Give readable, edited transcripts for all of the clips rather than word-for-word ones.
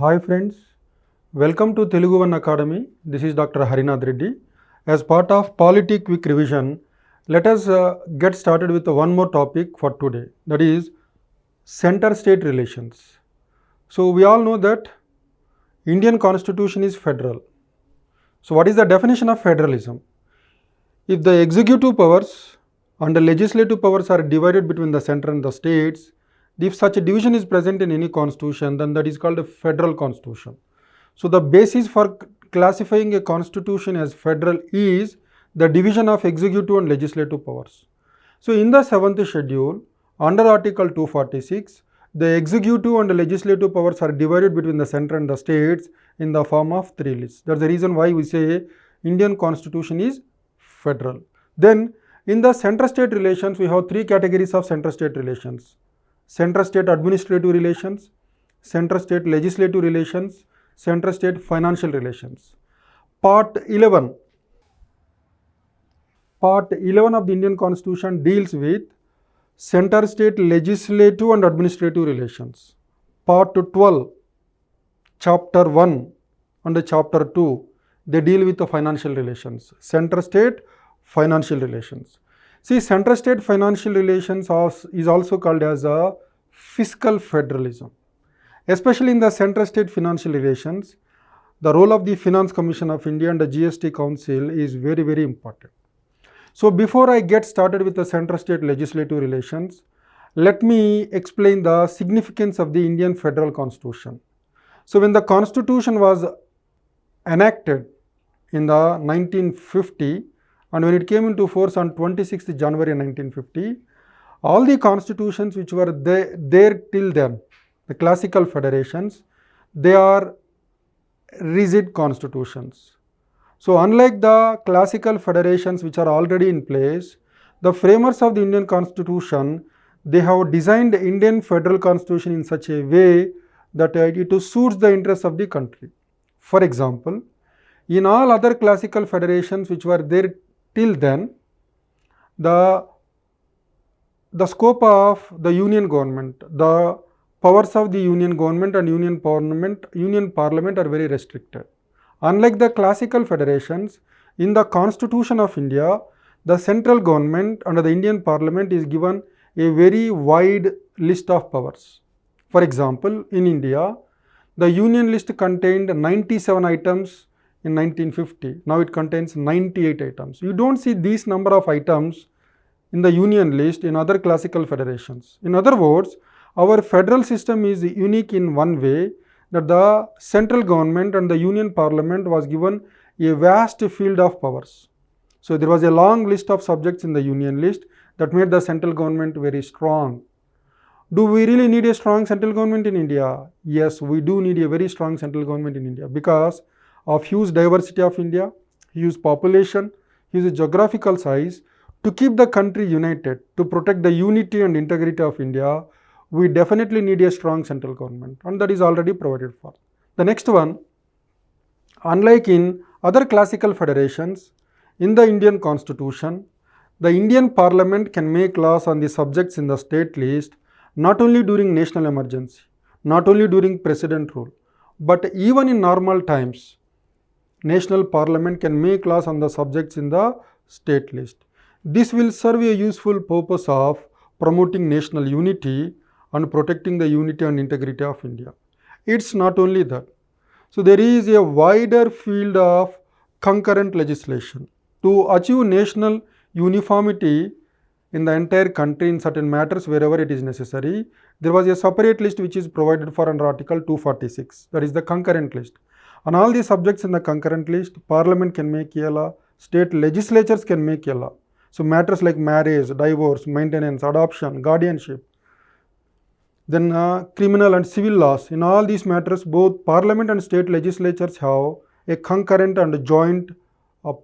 Hi friends, welcome to Telugu One Academy. This is Dr. Harinath Reddy. As part of Polity Quick Revision, let us get started with one more topic for today, that is center-state relations. So we all know that Indian Constitution is federal. So what is the definition of federalism? If the executive powers and the legislative powers are divided between the center and the states, if such a division is present in any constitution, then that is called a federal constitution. So the basis for classifying a constitution as federal is the division of executive and legislative powers. So in the 7th schedule, under Article 246, the executive and the legislative powers are divided between the center and the states in the form of 3 lists. That's the reason why we say Indian Constitution is federal. Then in the center-state relations, we have 3 categories of center-state relations: center-state administrative relations, center-state legislative relations, center-state financial relations. Part 11 of the Indian Constitution deals with center-state legislative and administrative relations. Part 12, Chapter 1 and Chapter 2, they deal with the financial relations, center-state financial relations. See, center-state financial relations is also called as a fiscal federalism. Especially in the center-state financial relations, the role of the Finance Commission of India and the GST Council is very, very important. So before I get started with the center-state legislative relations, let me explain the significance of the Indian Federal Constitution. So when the Constitution was enacted in the 1950, and when it came into force on 26th January 1950, all the constitutions which were there till then, the classical federations, they are rigid constitutions. So unlike the classical federations which are already in place, the framers of the Indian Constitution, they have designed the Indian Federal Constitution in such a way that it suits the interests of the country. For example, in all other classical federations which were there till then, the scope of the union government, the powers of the union government and union parliament are very restricted. Unlike the classical federations, in the Constitution of India, the central government under the Indian parliament is given a very wide list of powers. For example, in India, the union list contained 97 items in 1950. Now it contains 98 items. You don't see these number of items in the union list in other classical federations. In other words, our federal system is unique in one way, that the central government and the union parliament was given a vast field of powers. So there was a long list of subjects in the union list that made the central government very strong. Do we really need a strong central government in India? Yes, we do need a very strong central government in India because of huge diversity of India, huge population, huge geographical size. To keep the country united, to protect the unity and integrity of India, we definitely need a strong central government, and that is already provided for. The next one, unlike in other classical federations, in the Indian Constitution, the Indian Parliament can make laws on the subjects in the state list not only during national emergency, not only during president rule, but even in normal times, national parliament can make laws on the subjects in the state list. This will serve a useful purpose of promoting national unity and protecting the unity and integrity of India. It's not only that. So there is a wider field of concurrent legislation. To achieve national uniformity in the entire country in certain matters wherever it is necessary, there was a separate list which is provided for under Article 246, that is the concurrent list. On all the subjects in the concurrent list, Parliament can make a law, state legislatures can make a law. So matters like marriage, divorce, maintenance, adoption, guardianship, then criminal and civil laws, in all these matters, both Parliament and state legislatures have a concurrent and joint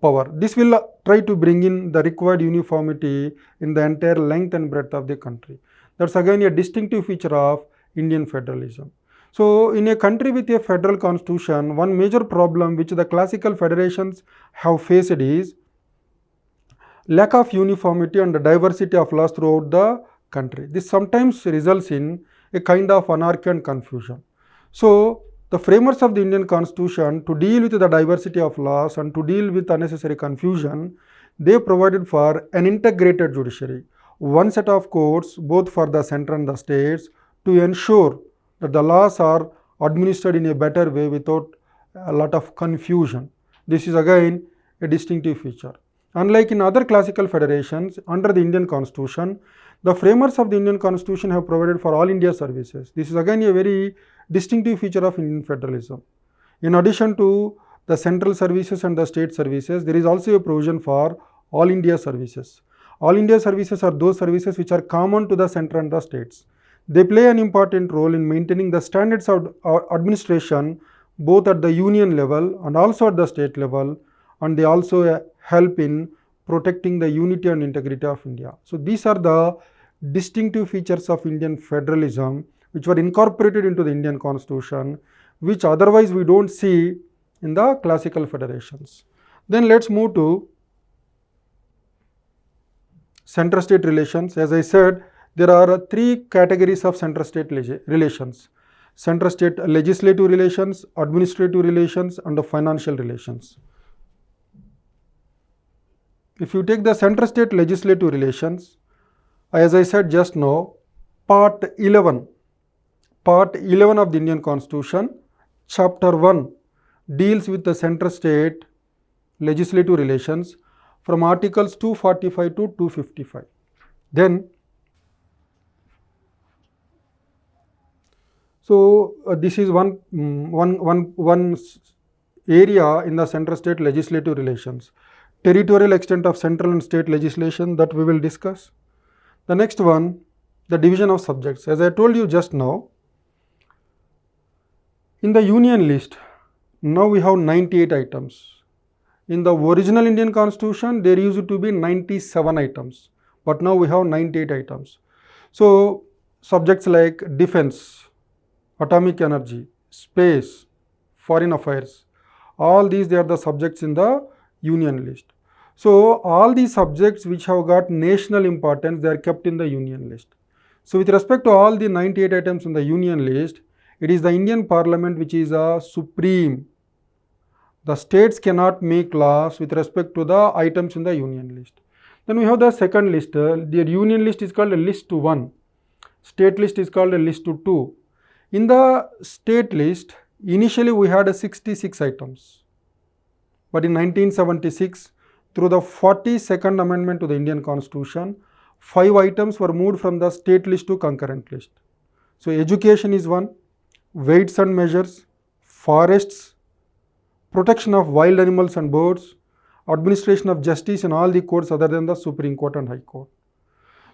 power. This will try to bring in the required uniformity in the entire length and breadth of the country. That's again a distinctive feature of Indian federalism. So in a country with a federal constitution, one major problem which the classical federations have faced is lack of uniformity and diversity of laws throughout the country. This sometimes results in a kind of anarchy and confusion. So The framers of the Indian Constitution, to deal with the diversity of laws and to deal with unnecessary confusion, they provided for an integrated judiciary, one set of courts both for the center and the states, to ensure that the laws are administered in a better way without a lot of confusion. This is again a distinctive feature. Unlike in other classical federations, under the Indian Constitution, the framers of the Indian Constitution have provided for all India services. This is again a very distinctive feature of Indian federalism. In addition to the central services and the state services, there is also a provision for all India services. All India services are those services which are common to the center and the states. They play an important role in maintaining the standards of administration both at the union level and also at the state level, and they also help in protecting the unity and integrity of India. So these are the distinctive features of Indian federalism which were incorporated into the Indian Constitution, which otherwise we don't see in the classical federations. Then let's move to center-state relations. As I said, there are three categories of center-state relations: center-state legislative relations, administrative relations, and the financial relations. If you take the center-state legislative relations, as I said just now, Part 11 of the Indian Constitution, Chapter 1 deals with the center-state legislative relations from Articles 245 to 255. Then, this is one area in the center-state legislative relations. Territorial extent of central and state legislation, that we will discuss. The next one, the division of subjects. As I told you just now, in the union list, now we have 98 items. In the original Indian Constitution, there used to be 97 items, but now we have 98 items. So, subjects like defense, atomic energy, space, foreign affairs, all these they are the subjects in the union list. So, all these subjects which have got national importance, they are kept in the union list. So, with respect to all the 98 items in the union list, it is the Indian Parliament which is a supreme. The states cannot make laws with respect to the items in the union list. Then we have the second list. The union list is called a list 1. State list is called a list 2. In the state list, initially we had 66 items. But in 1976, through the 42nd Amendment to the Indian Constitution, 5 items were moved from the state list to concurrent list. So, education is one, weights and measures, forests, protection of wild animals and birds, administration of justice in all the courts other than the Supreme Court and High Court.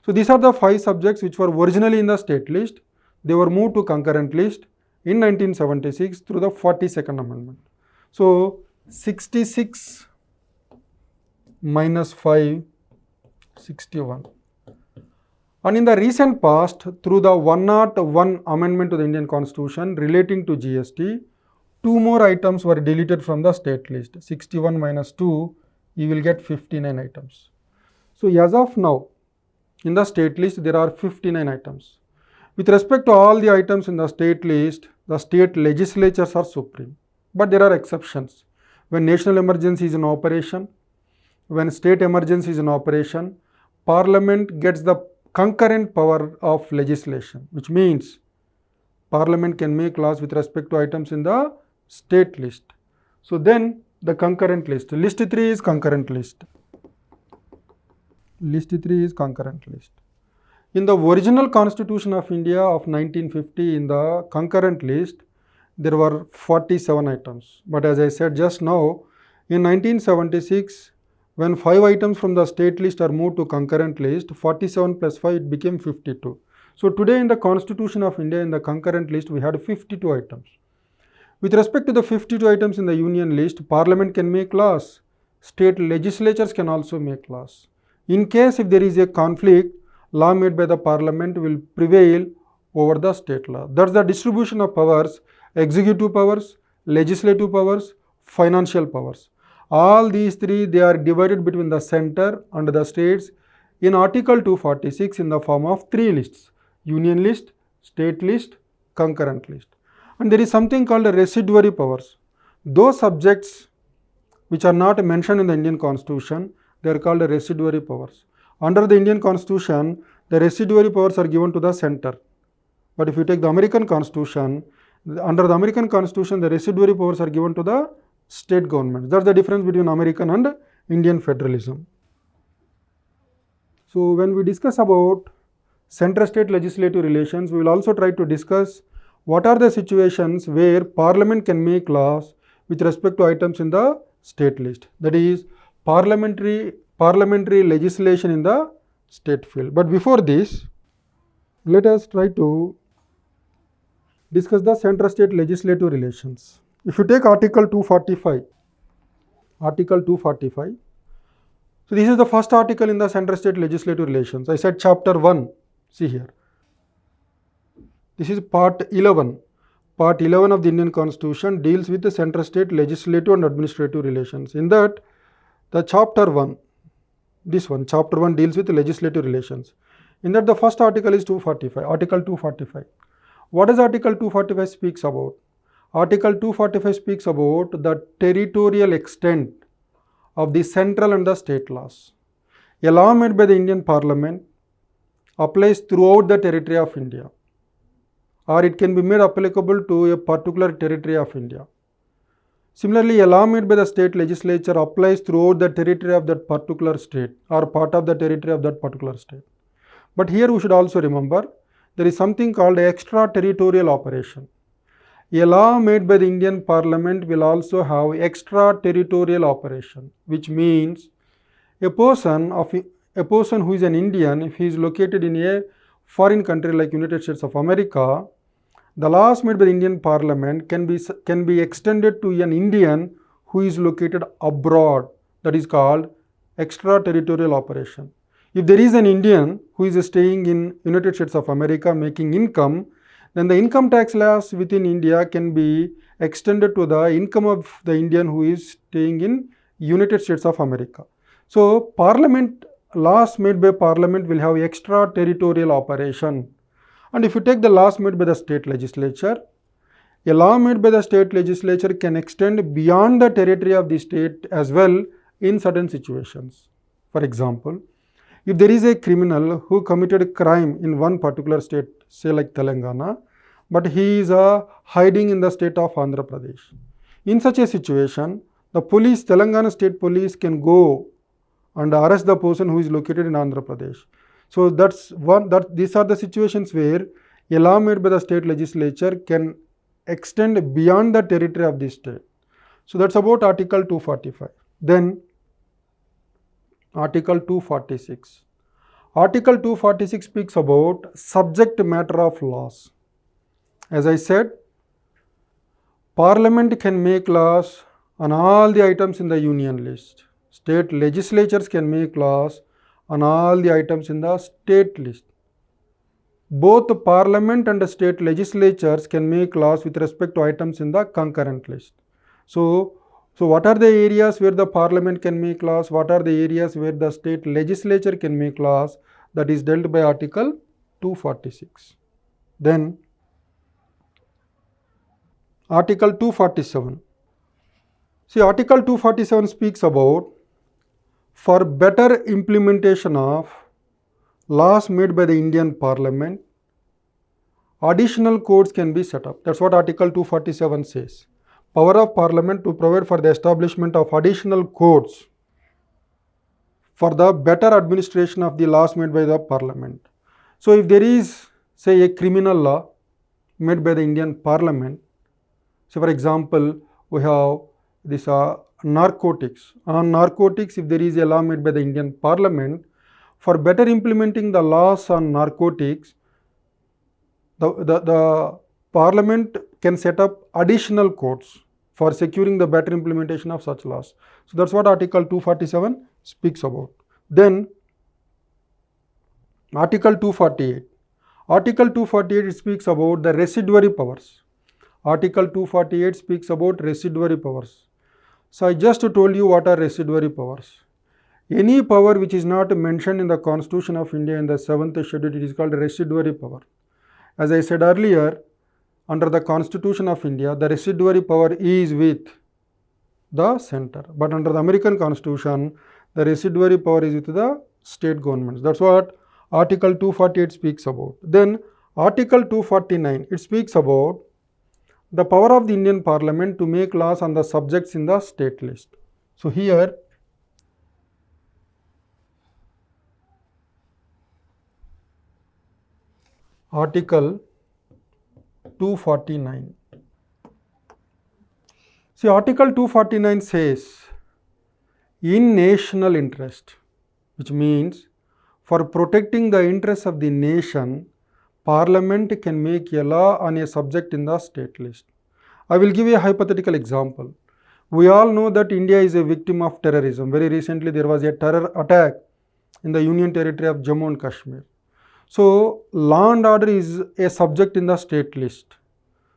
So, these are the 5 subjects which were originally in the state list. They were moved to concurrent list in 1976 through the 42nd Amendment. So, 66 minus 5, 61. And in the recent past, through the 101 Amendment to the Indian Constitution relating to GST, 2 more items were deleted from the state list. 61 minus 2, you will get 59 items. So, as of now, in the state list, there are 59 items. With respect to all the items in the state list, the state legislatures are supreme. But there are exceptions. When national emergency is in operation, when state emergency is in operation, Parliament gets the concurrent power of legislation, which means Parliament can make laws with respect to items in the state list. So, then the concurrent list. List 3 is concurrent list. List 3 is concurrent list. In the original Constitution of India of 1950, in the concurrent list, there were 47 items. But as I said just now, in 1976, when 5 items from the state list are moved to concurrent list, 47 plus 5, it became 52. So, today in the Constitution of India, in the concurrent list, we had 52 items. With respect to the 52 items in the union list, Parliament can make laws. State legislatures can also make laws. In case if there is a conflict, law made by the Parliament will prevail over the state law. That is the distribution of powers: executive powers, legislative powers, financial powers. All these 3, they are divided between the center and the states in Article 246 in the form of 3 lists: union list, state list, concurrent list. And there is something called residuary powers. Those subjects which are not mentioned in the Indian Constitution, they are called residuary powers. Under the Indian Constitution, the residuary powers are given to the center. But if you take the American Constitution, under the American Constitution, the residuary powers are given to the state governments. That's the difference between American and Indian federalism. So when we discuss about center-state legislative relations, we will also try to discuss what are the situations where Parliament can make laws with respect to items in the state list. That is parliamentary legislation in the state field. But before this, let us try to discuss the center-state legislative relations. If you take Article 245, so this is the first article in the center-state legislative relations. I said chapter 1, see here. This is part 11. Part 11 of the Indian Constitution deals with the center-state legislative and administrative relations. In that, the chapter 1, this one, chapter 1 deals with the legislative relations. In that, the first article is 245, Article 245. What does Article 245 speaks about? Article 245 speaks about the territorial extent of the central and the state laws. A law made by the Indian Parliament applies throughout the territory of India, or it can be made applicable to a particular territory of India. Similarly, a law made by the state legislature applies throughout the territory of that particular state or part of the territory of that particular state. But here we should also remember there is something called extraterritorial operation. A law made by the Indian Parliament will also have extraterritorial operation, which means a person who is an Indian, if he is located in a foreign country like United States of America, the laws made by the Indian Parliament can be extended to an Indian who is located abroad. That is called extraterritorial operation. If there is an Indian who is staying in United States of America making income, then the income tax laws within India can be extended to the income of the Indian who is staying in United States of America. So laws made by Parliament will have extraterritorial operation. And if you take the laws made by the state legislature, a law made by the state legislature can extend beyond the territory of the state as well in certain situations. For example, if there is a criminal who committed a crime in one particular state, say like Telangana, but he is hiding in the state of Andhra Pradesh. In such a situation, the Telangana state police can go and arrest the person who is located in Andhra Pradesh. So these are the situations where a law made by the state legislature can extend beyond the territory of the state. So that's about Article 245. Then Article 246. Article 246 speaks about subject matter of laws. As I said, Parliament can make laws on all the items in the union list. State legislatures can make laws on all the items in the state list. Both the Parliament and the state legislatures can make laws with respect to items in the concurrent list. So what are the areas where the Parliament can make laws? What are the areas where the state legislature can make laws? That is dealt by Article 246. Then Article 247. See, Article 247 speaks about for better implementation of laws made by the Indian Parliament, additional codes can be set up. That's what Article 247 says. Power of Parliament to provide for the establishment of additional codes for the better administration of the laws made by the Parliament. So if there is, say, a criminal law made by the Indian Parliament, so for example, we have this narcotics. On narcotics, if there is a law made by the Indian Parliament, for better implementing the laws on narcotics, the Parliament can set up additional codes for securing the better implementation of such laws. So that's what Article 247 speaks about. Then Article 248. Article 248 speaks about the residuary powers. Article 248 speaks about residuary powers. So I just told you what are residuary powers. Any power which is not mentioned in the Constitution of India in the 7th schedule, it is called residuary power. As I said earlier, under the Constitution of India, the residuary power is with the center. But under the American Constitution, the residuary power is with the state governments. That's what Article 248 speaks about. Then Article 249, it speaks about the power of the Indian Parliament to make laws on the subjects in the state list. So here Article 249. See, Article 249 says, in national interest, which means for protecting the interests of the nation, Parliament can make a law on a subject in the state list. I will give you a hypothetical example. We all know that India is a victim of terrorism. Very recently, there was a terror attack in the Union Territory of Jammu and Kashmir. So, law and order is a subject in the state list.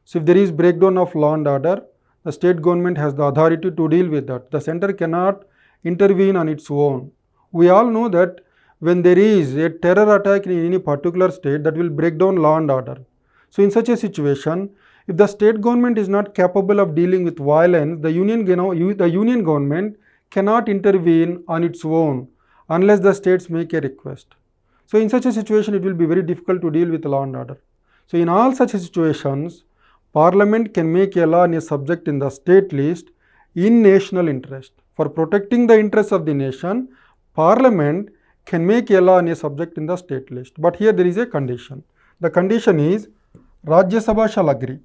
So, if there is breakdown of law and order, the state government has the authority to deal with that. The center cannot intervene on its own. We all know that when there is a terror attack in any particular state, that will break down law and order. So, in such a situation, if the state government is not capable of dealing with violence, the union government cannot intervene on its own unless the states make a request. So, in such a situation, it will be very difficult to deal with law and order. So, in all such situations, Parliament can make a law on a subject in the state list in national interest. For protecting the interests of the nation, Parliament can make a law on a subject in the state list. But here there is a condition. The condition is Rajya Sabha shall agree.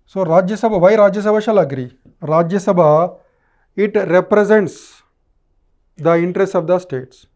So, Rajya Sabha, why Rajya Sabha shall agree? Rajya Sabha, it represents the interests of the states.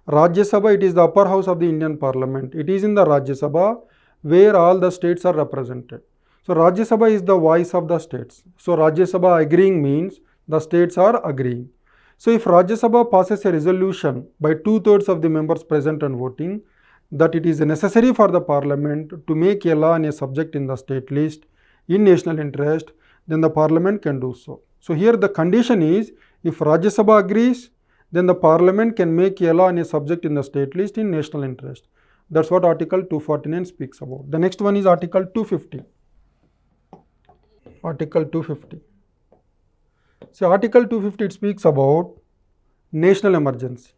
Rajya Sabha, it is the upper house of the Indian Parliament. It is in the Rajya Sabha where all the states are represented. So, Rajya Sabha is the voice of the states. So, Rajya Sabha agreeing means the states are agreeing. So, if Rajya Sabha passes a resolution by 2/3 of the members present and voting that it is necessary for the Parliament to make a law on a subject in the state list in national interest, then the Parliament can do so. So, here the condition is if Rajya Sabha agrees, then the Parliament can make a law on a subject in the state list in national interest. That's what Article 249 speaks about. The next one is Article 250. Article 250. So, Article 250 it speaks about national emergency.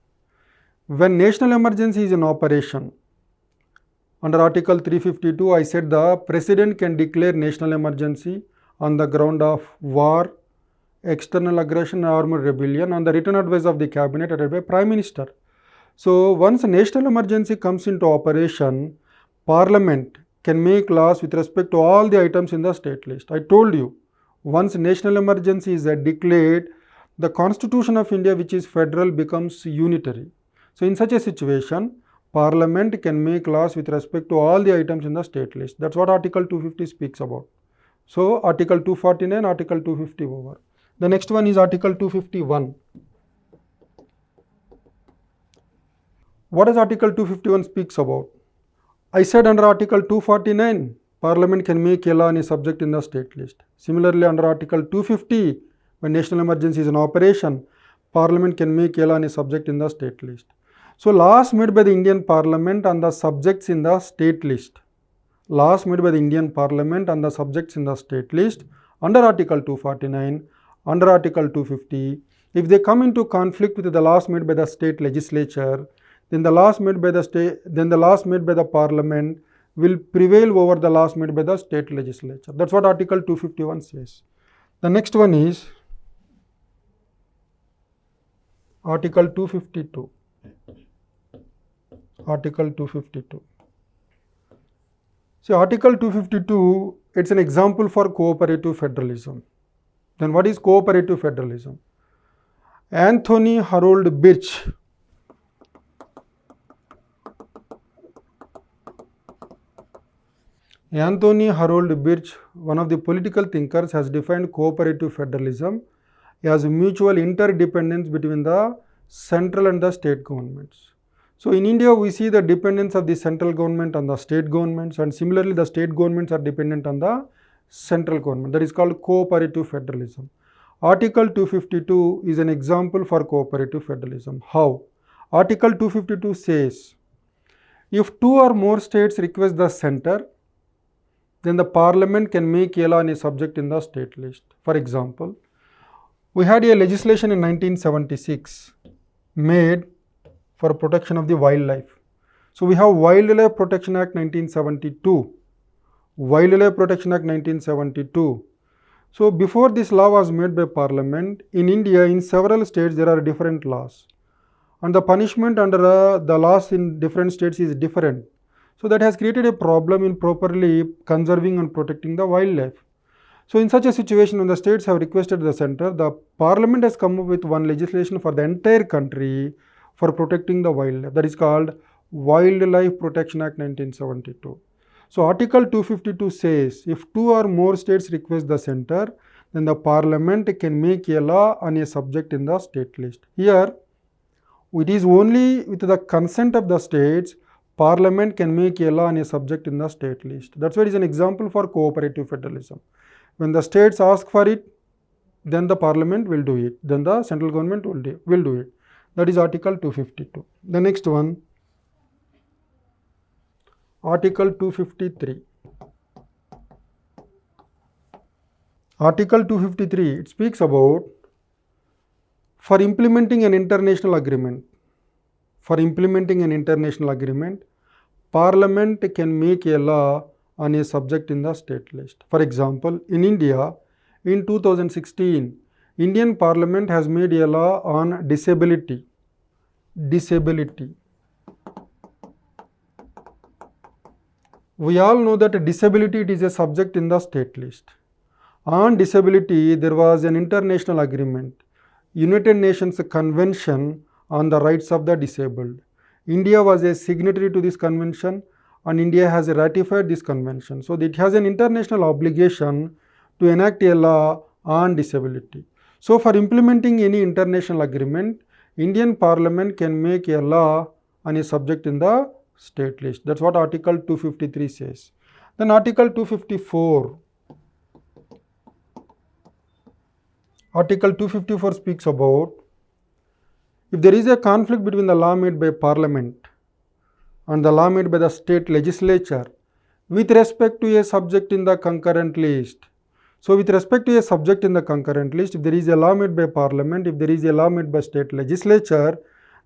When national emergency is in operation, under Article 352, I said the President can declare national emergency on the ground of war, external aggression, armed rebellion on the written advice of the Cabinet headed by Prime Minister. So, once a national emergency comes into operation, Parliament can make laws with respect to all the items in the state list. I told you, once national emergency is declared, the Constitution of India, which is federal, becomes unitary. So, in such a situation, Parliament can make laws with respect to all the items in the state list. That's what Article 250 speaks about. So, Article 249, Article 250 over. The next one is Article 251. What does Article 251 speaks about? I said under Article 249, Parliament can make a law on a subject in the state list. Similarly, under Article 250, when national emergency is in operation, Parliament can make a law on a subject in the state list. So, laws made by the Indian Parliament on the subjects in the state list. Laws made by the Indian Parliament on the subjects in the state list under Article 249, under Article 250, if they come into conflict with the laws made by the state legislature, then the laws made by the Parliament will prevail over the laws made by the state legislature. That's what Article 251 says. The next one is Article 252. Article 252. See, Article 252, it's an example for cooperative federalism. Then what is cooperative federalism? Anthony Harold Birch one of the political thinkers, has defined cooperative federalism as mutual interdependence between the central and the state governments. So, in India, we see the dependence of the central government on the state governments, and similarly the state governments are dependent on the central government. That is called cooperative federalism. Article 252 is an example for cooperative federalism. How? Article 252 says, If two or more states request the center, then the parliament can make a law on a subject in the state list. For example, we had a legislation in 1976 made for protection of the wildlife. So we have Wildlife Protection Act 1972. Wildlife Protection Act 1972. So before this law was made by Parliament, in India, in several states, there are different laws. And the punishment under the laws in different states is different. So that has created a problem in properly conserving and protecting the wildlife. So in such a situation, when the states have requested the center, the Parliament has come up with one legislation for the entire country for protecting the wildlife. That is called Wildlife Protection Act 1972. So Article 252 says, if two or more states request the center, then the Parliament can make a law on a subject in the state list. Here, it is only with the consent of the states, Parliament can make a law on a subject in the state list. That's why it is an example for cooperative federalism. When the states ask for it, then the Parliament will do it. Then the central government will do it. That is Article 252. The next one, Article 253. Article 253, it speaks about for implementing an international agreement. For implementing an international agreement, Parliament can make a law on a subject in the state list. For example, in India, in 2016, Indian Parliament has made a law on disability. Disability. We all know that disability, it is a subject in the state list. On disability, there was an international agreement, United Nations Convention on the Rights of the Disabled. India was a signatory to this convention and India has ratified this convention. So it has an international obligation to enact a law on disability. So for implementing any international agreement, Indian Parliament can make a law on a subject in the state list. That's what Article 253 says. Then Article 254. Article 254 speaks about if there is a conflict between the law made by Parliament and the law made by the state legislature with respect to a subject in the concurrent list. So with respect to a subject in the concurrent list, if there is a law made by Parliament, if there is a law made by state legislature,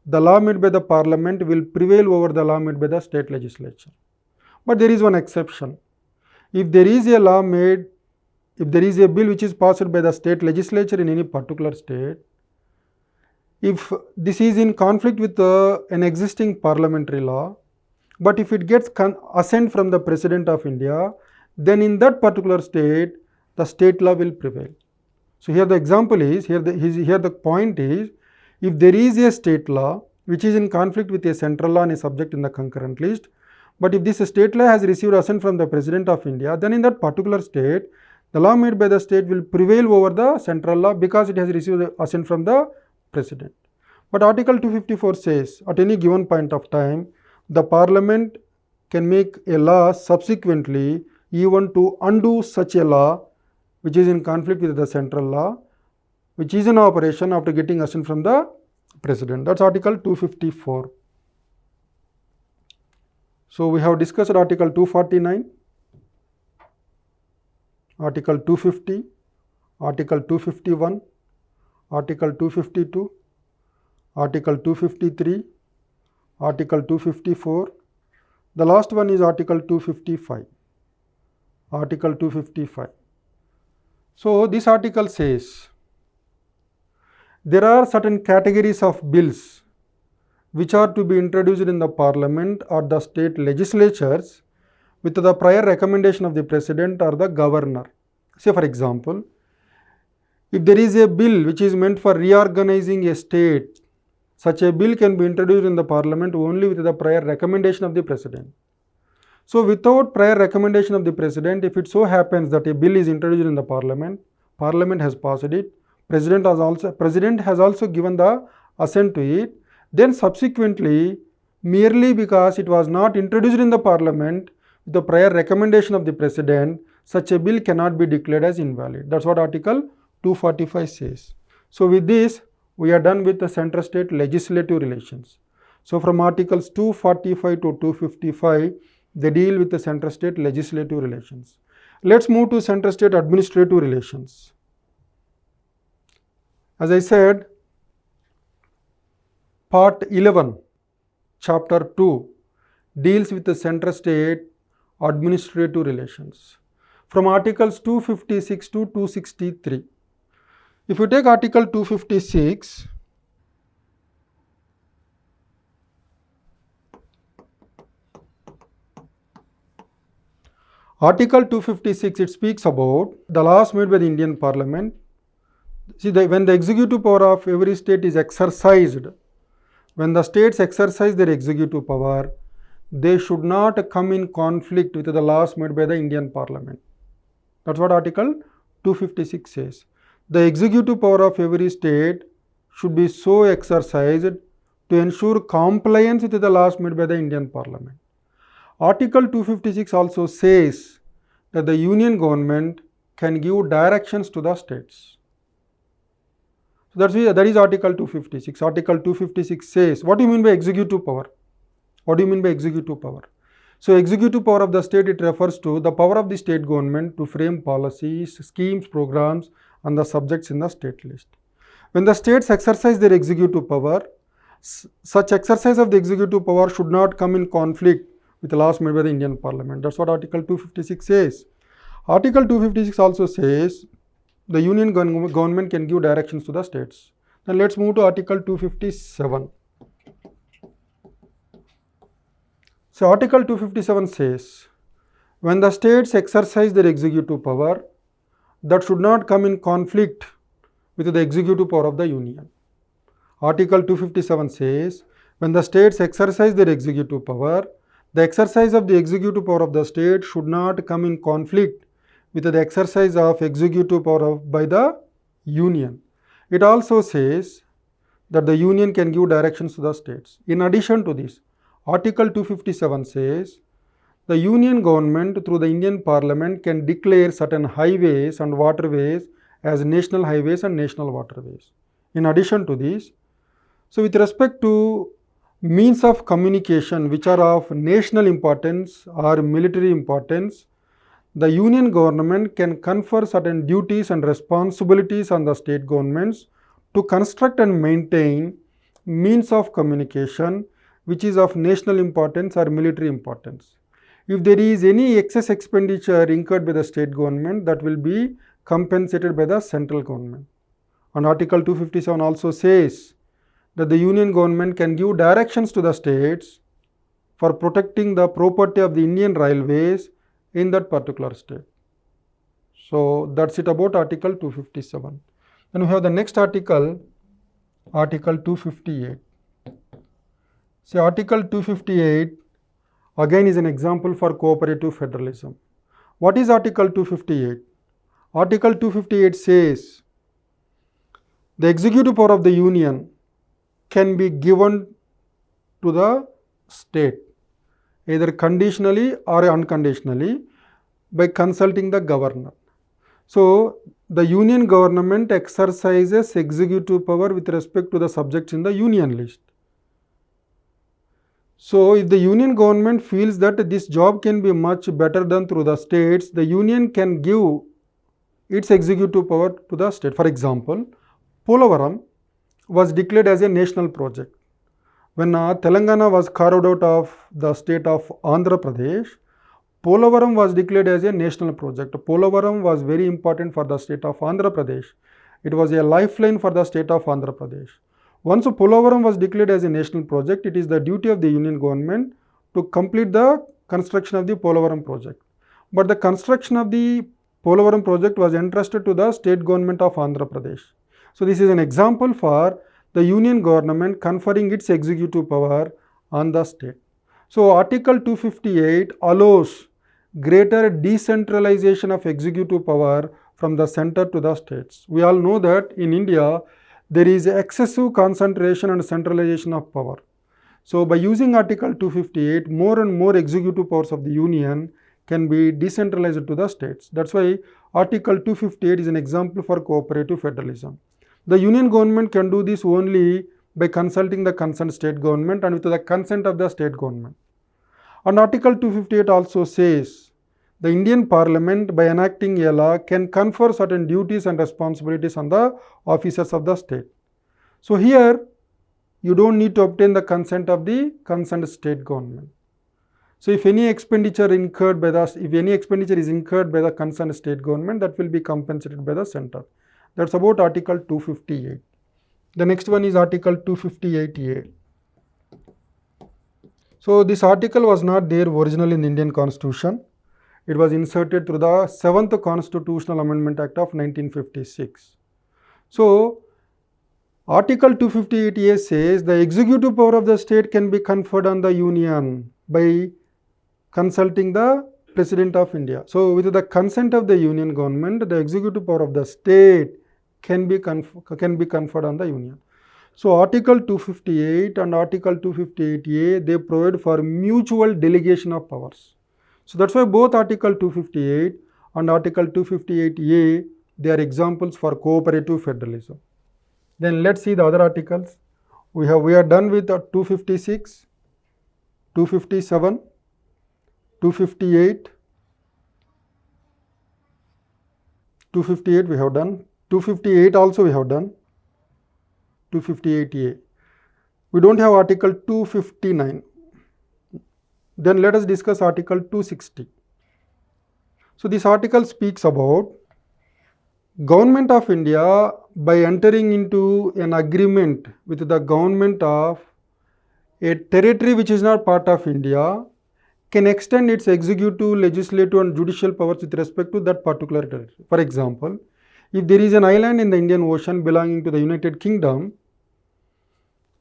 the law made by the Parliament will prevail over the law made by the state legislature. But there is one exception. If there is a law made, if there is a bill which is passed by the state legislature in any particular state, if this is in conflict with an existing parliamentary law, but if it gets assent from the President of India, then in that particular state, the state law will prevail. So here the example is, here the point is, if there is a state law which is in conflict with a central law and a subject in the concurrent list, but if this state law has received assent from the President of India, then in that particular state, the law made by the state will prevail over the central law because it has received assent from the President. But Article 254 says, at any given point of time, the Parliament can make a law subsequently even to undo such a law which is in conflict with the central law, which is in operation after getting assent from the President. That's Article 254. So we have discussed Article 249, Article 250, Article 251, Article 252, Article 253, Article 254. The last one is Article 255. Article 255. So this article says there are certain categories of bills which are to be introduced in the Parliament or the state legislatures with the prior recommendation of the President or the Governor. Say for example, if there is a bill which is meant for reorganizing a state, such a bill can be introduced in the Parliament only with the prior recommendation of the President. So without prior recommendation of the President, if it so happens that a bill is introduced in the Parliament, Parliament has passed it, President has also given the assent to it, then subsequently, merely because it was not introduced in the Parliament with the prior recommendation of the President, such a bill cannot be declared as invalid. That's what Article 245 says. So with this, we are done with the center-state legislative relations. So from articles 245 to 255, they deal with the center-state legislative relations. Let's move to center-state administrative relations. As I said, Part 11, Chapter 2 deals with the center-state administrative relations from articles 256 to 263. If you take article 256, Article 256, it speaks about the laws made by the Indian Parliament. See, when the executive power of every state is exercised, when the states exercise their executive power, they should not come in conflict with the laws made by the Indian Parliament. That's what Article 256 says. The executive power of every state should be so exercised to ensure compliance with the laws made by the Indian Parliament. Article 256 also says that the union government can give directions to the states. So that is Article 256. Article 256 says, what do you mean by executive power? What do you mean by executive power? So executive power of the state, it refers to the power of the state government to frame policies, schemes, programs and the subjects in the state list. When the states exercise their executive power, such exercise of the executive power should not come in conflict with the laws made by the Indian Parliament. That's what Article 256 says. Article 256 also says the union government can give directions to the states. Then let's move to Article 257. So Article 257 says, when the states exercise their executive power, that should not come in conflict with the executive power of the union. Article 257 says, when the states exercise their executive power, the exercise of the executive power of the state should not come in conflict with the exercise of executive power by the union. It also says that the union can give directions to the states. In addition to this, Article 257 says the union government through the Indian Parliament can declare certain highways and waterways as national highways and national waterways. In addition to this, so with respect to means of communication which are of national importance or military importance, the union government can confer certain duties and responsibilities on the state governments to construct and maintain means of communication which is of national importance or military importance. If there is any excess expenditure incurred by the state government, that will be compensated by the central government. And Article 257 also says that the union government can give directions to the states for protecting the property of the Indian railways in that particular state. So that's it about Article 257. Then we have the next article, Article 258. So Article 258 again is an example for cooperative federalism. What is Article 258? Article 258 says the executive power of the union can be given to the state either conditionally or unconditionally by consulting the governor. So the union government exercises executive power with respect to the subjects in the union list. So if the union government feels that this job can be much better done through the states, the union can give its executive power to the state. For example, Polavaram was declared as a national project. When Telangana was carved out of the state of Andhra Pradesh, Polavaram was declared as a national project. Polavaram was very important for the state of Andhra Pradesh. It was a lifeline for the state of Andhra Pradesh. Once Polavaram was declared as a national project, it is the duty of the union government to complete the construction of the Polavaram project. But the construction of the Polavaram project was entrusted to the state government of Andhra Pradesh. So this is an example for the union government conferring its executive power on the state. So Article 258 allows greater decentralization of executive power from the center to the states. We all know that in India, there is excessive concentration and centralization of power. So by using Article 258, more and more executive powers of the union can be decentralized to the states. That's why Article 258 is an example for cooperative federalism. The union government can do this only by consulting the concerned state government and with the consent of the state government. And Article 258 also says the Indian Parliament by enacting a law can confer certain duties and responsibilities on the officers of the state. So here you don't need to obtain the consent of the concerned state government. So if any expenditure is incurred by the concerned state government, that will be compensated by the center. That's about Article 258. The next one is Article 258A. So this article was not there originally in the Indian Constitution. It was inserted through the 7th Constitutional Amendment Act of 1956. So Article 258A says the executive power of the state can be conferred on the union by consulting the President of India. So with the consent of the union government, the executive power of the state can be conferred on the union. So Article 258 and Article 258A, they provide for mutual delegation of powers. So that's why both Article 258 and Article 258A, they are examples for cooperative federalism. Then let's see the other articles. We are done with 256, 257, 258, 258 we have done, 258 also we have done, 258A. We don't have Article 259. Then let us discuss Article 260. So this article speaks about Government of India by entering into an agreement with the government of a territory which is not part of India can extend its executive, legislative and judicial powers with respect to that particular territory. For example, if there is an island in the Indian Ocean belonging to the United Kingdom,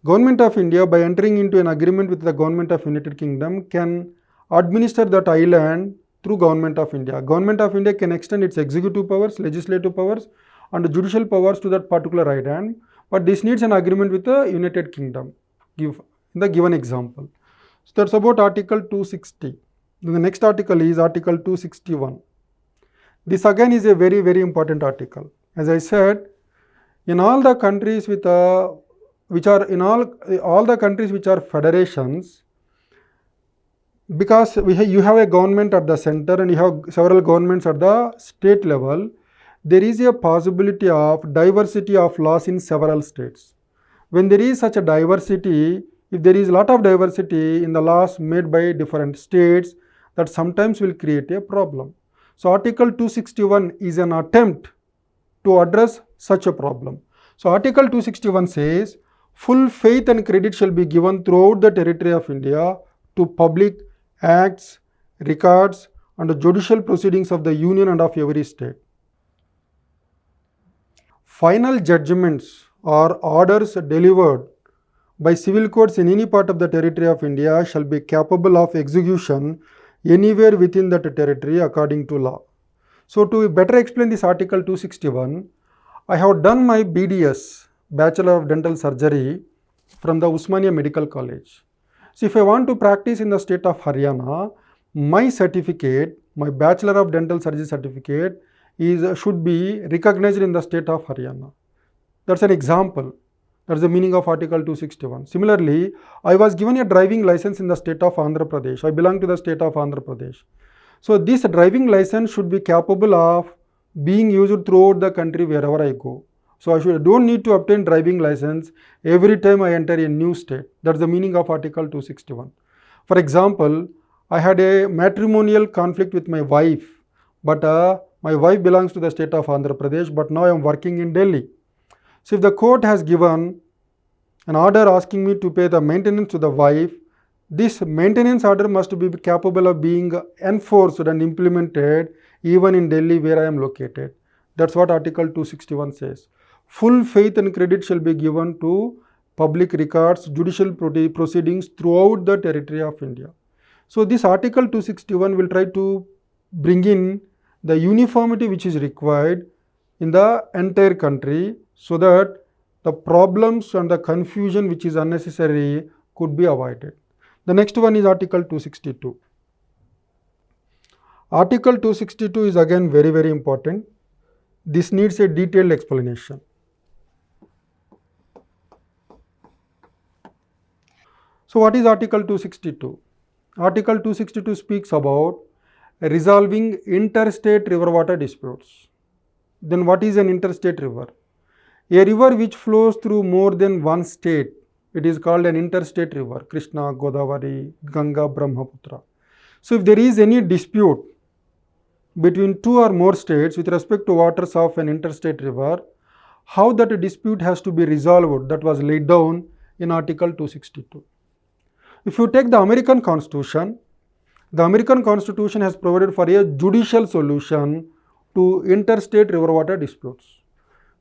Government of India by entering into an agreement with the Government of United Kingdom can administer that island through Government of India. Government of India can extend its executive powers, legislative powers and judicial powers to that particular island, but this needs an agreement with the United Kingdom, in the given example. So that's about Article 260. Then the next article is Article 261. This again is a very, very important article. As I said, in all the countries which are federations, because you have a government at the center and you have several governments at the state level, there is a possibility of diversity of laws in several states. When there is such a diversity, if there is a lot of diversity in the laws made by different states, that sometimes will create a problem. So Article 261 is an attempt to address such a problem. So Article 261 says, full faith and credit shall be given throughout the territory of India to public acts, records and judicial proceedings of the union and of every state. Final judgments or orders delivered by civil courts in any part of the territory of India shall be capable of execution anywhere within that territory according to law. So to better explain this Article 261, I have done my BDS, Bachelor of Dental Surgery, from the Usmania Medical College. So if I want to practice in the state of Haryana, my certificate, my Bachelor of Dental Surgery certificate should be recognized in the state of Haryana. That's an example. That's the meaning of Article 261. Similarly, I was given a driving license in the state of Andhra Pradesh. I belong to the state of Andhra Pradesh. So this driving license should be capable of being used throughout the country wherever I go. So I don't need to obtain driving license every time I enter a new state. That's the meaning of Article 261. For example, I had a matrimonial conflict with my wife, but my wife belongs to the state of Andhra Pradesh, but now I am working in Delhi. So if the court has given an order asking me to pay the maintenance to the wife, this maintenance order must be capable of being enforced and implemented even in Delhi where I am located. That's what Article 261 says. Full faith and credit shall be given to public records, judicial proceedings throughout the territory of India. So this Article 261 will try to bring in the uniformity which is required in the entire country so that the problems and the confusion which is unnecessary could be avoided. The next one is Article 262. Article 262 is again very, very important. This needs a detailed explanation. So what is Article 262? Article 262 speaks about resolving interstate river water disputes. Then what is an interstate river? A river which flows through more than one state, it is called an interstate river. Krishna, Godavari, Ganga, Brahmaputra. So if there is any dispute between two or more states with respect to waters of an interstate river, how that dispute has to be resolved, that was laid down in Article 262. If you take the American Constitution has provided for a judicial solution to interstate river water disputes.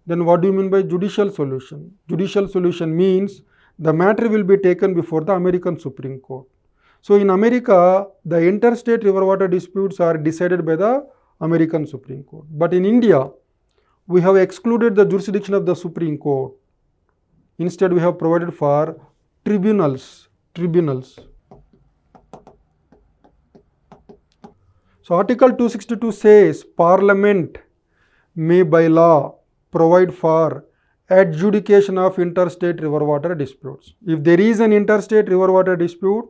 Then what do you mean by judicial solution? Judicial solution means the matter will be taken before the American Supreme Court. So in America, the interstate river water disputes are decided by the American Supreme Court. But in India, we have excluded the jurisdiction of the Supreme Court. Instead, we have provided for tribunals. So Article 262 says Parliament may by law provide for adjudication of interstate river water disputes. If there is an interstate river water dispute,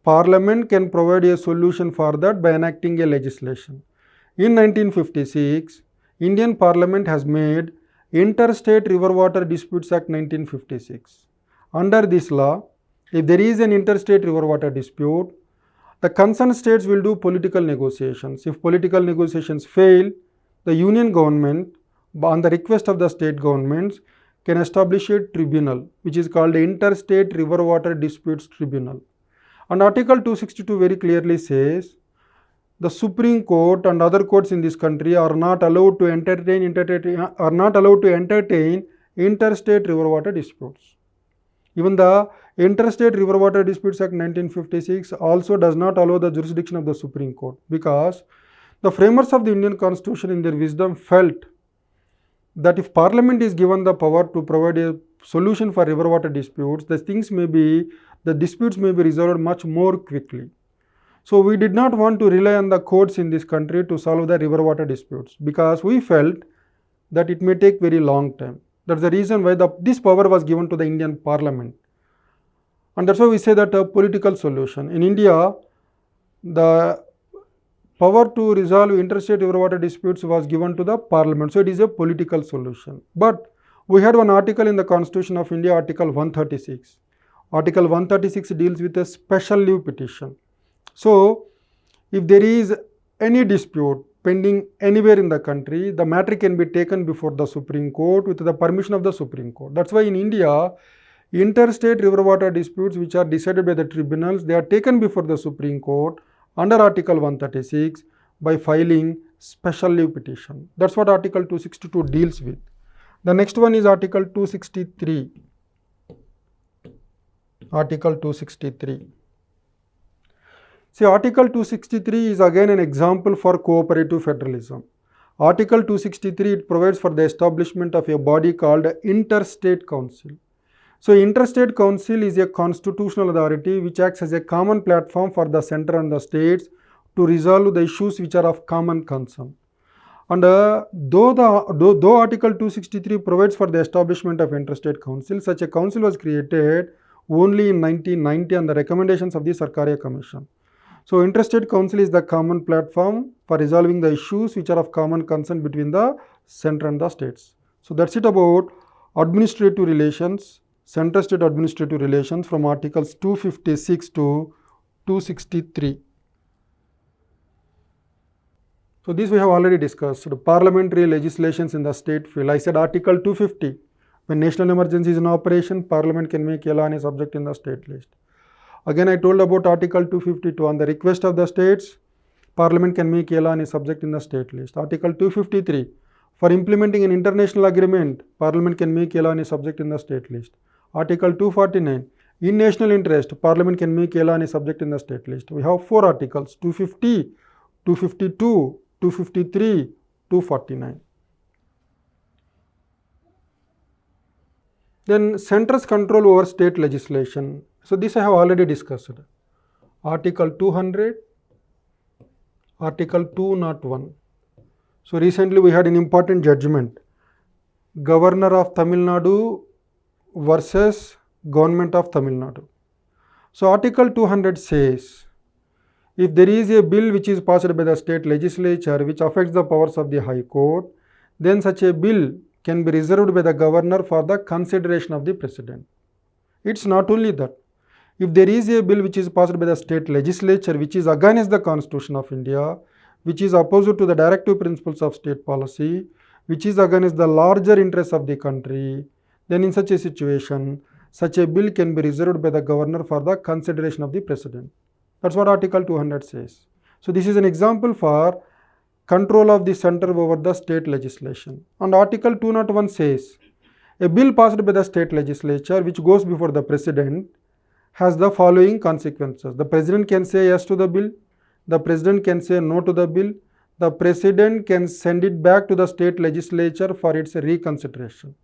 Parliament can provide a solution for that by enacting a legislation. In 1956, Indian Parliament has made Interstate River Water Disputes Act 1956. Under this law, if there is an interstate river water dispute, the concerned states will do political negotiations. If political negotiations fail, the union government, on the request of the state governments, can establish a tribunal which is called the Interstate River Water Disputes Tribunal. And Article 262 very clearly says the Supreme Court and other courts in this country are not allowed to entertain interstate river water disputes. Even the Interstate River Water Disputes Act 1956 also does not allow the jurisdiction of the Supreme Court, because the framers of the Indian Constitution in their wisdom felt that if Parliament is given the power to provide a solution for river water disputes, the disputes may be resolved much more quickly. So we did not want to rely on the courts in this country to solve the river water disputes, because we felt that it may take very long time. That's the reason why this power was given to the Indian Parliament. And that's why we say that a political solution. In India, the power to resolve interstate river water disputes was given to the Parliament. So it is a political solution. But we had one article in the Constitution of India, Article 136. Article 136 deals with a special leave petition. So if there is any dispute pending anywhere in the country, the matter can be taken before the Supreme Court with the permission of the Supreme Court. That's why in India, interstate river water disputes which are decided by the tribunals, they are taken before the Supreme Court under Article 136 by filing special leave petition. That's what Article 262 deals with. The next one is Article 263. Article 263. See, Article 263 is again an example for cooperative federalism. Article 263, it provides for the establishment of a body called Interstate Council. So, Interstate Council is a constitutional authority which acts as a common platform for the center and the states to resolve the issues which are of common concern. And though Article 263 provides for the establishment of Interstate Council, such a council was created only in 1990 on the recommendations of the Sarkaria Commission. So, Interstate Council is the common platform for resolving the issues which are of common concern between the center and the states. So, that's it about administrative relations, center-state administrative relations from Articles 256 to 263. So, this we have already discussed. So, parliamentary legislations in the state field. I said Article 250. When national emergency is in operation, Parliament can make a law on a subject in the state list. Again, I told about Article 252. On the request of the states, Parliament can make a law on a subject in the state list. Article 253. For implementing an international agreement, Parliament can make a law on a subject in the state list. Article 249. In national interest, Parliament can make a law on a subject in the state list. We have 4 articles: 250, 252, 253, 249. Then center's control over state legislation. So this I have already discussed. Article 200, Article 201. So recently we had an important judgment. Governor of Tamil Nadu versus Government of Tamil Nadu. So Article 200 says, if there is a bill which is passed by the state legislature which affects the powers of the High Court, then such a bill can be reserved by the governor for the consideration of the president. It's not only that. If there is a bill which is passed by the state legislature which is against the Constitution of India, which is opposite to the directive principles of state policy, which is against the larger interests of the country, then in such a situation, such a bill can be reserved by the governor for the consideration of the president. That's what Article 200 says. So this is an example for control of the center over the state legislation. And Article 201 says, a bill passed by the state legislature which goes before the president has the following consequences. The president can say yes to the bill, the president can say no to the bill, the president can send it back to the state legislature for its reconsideration.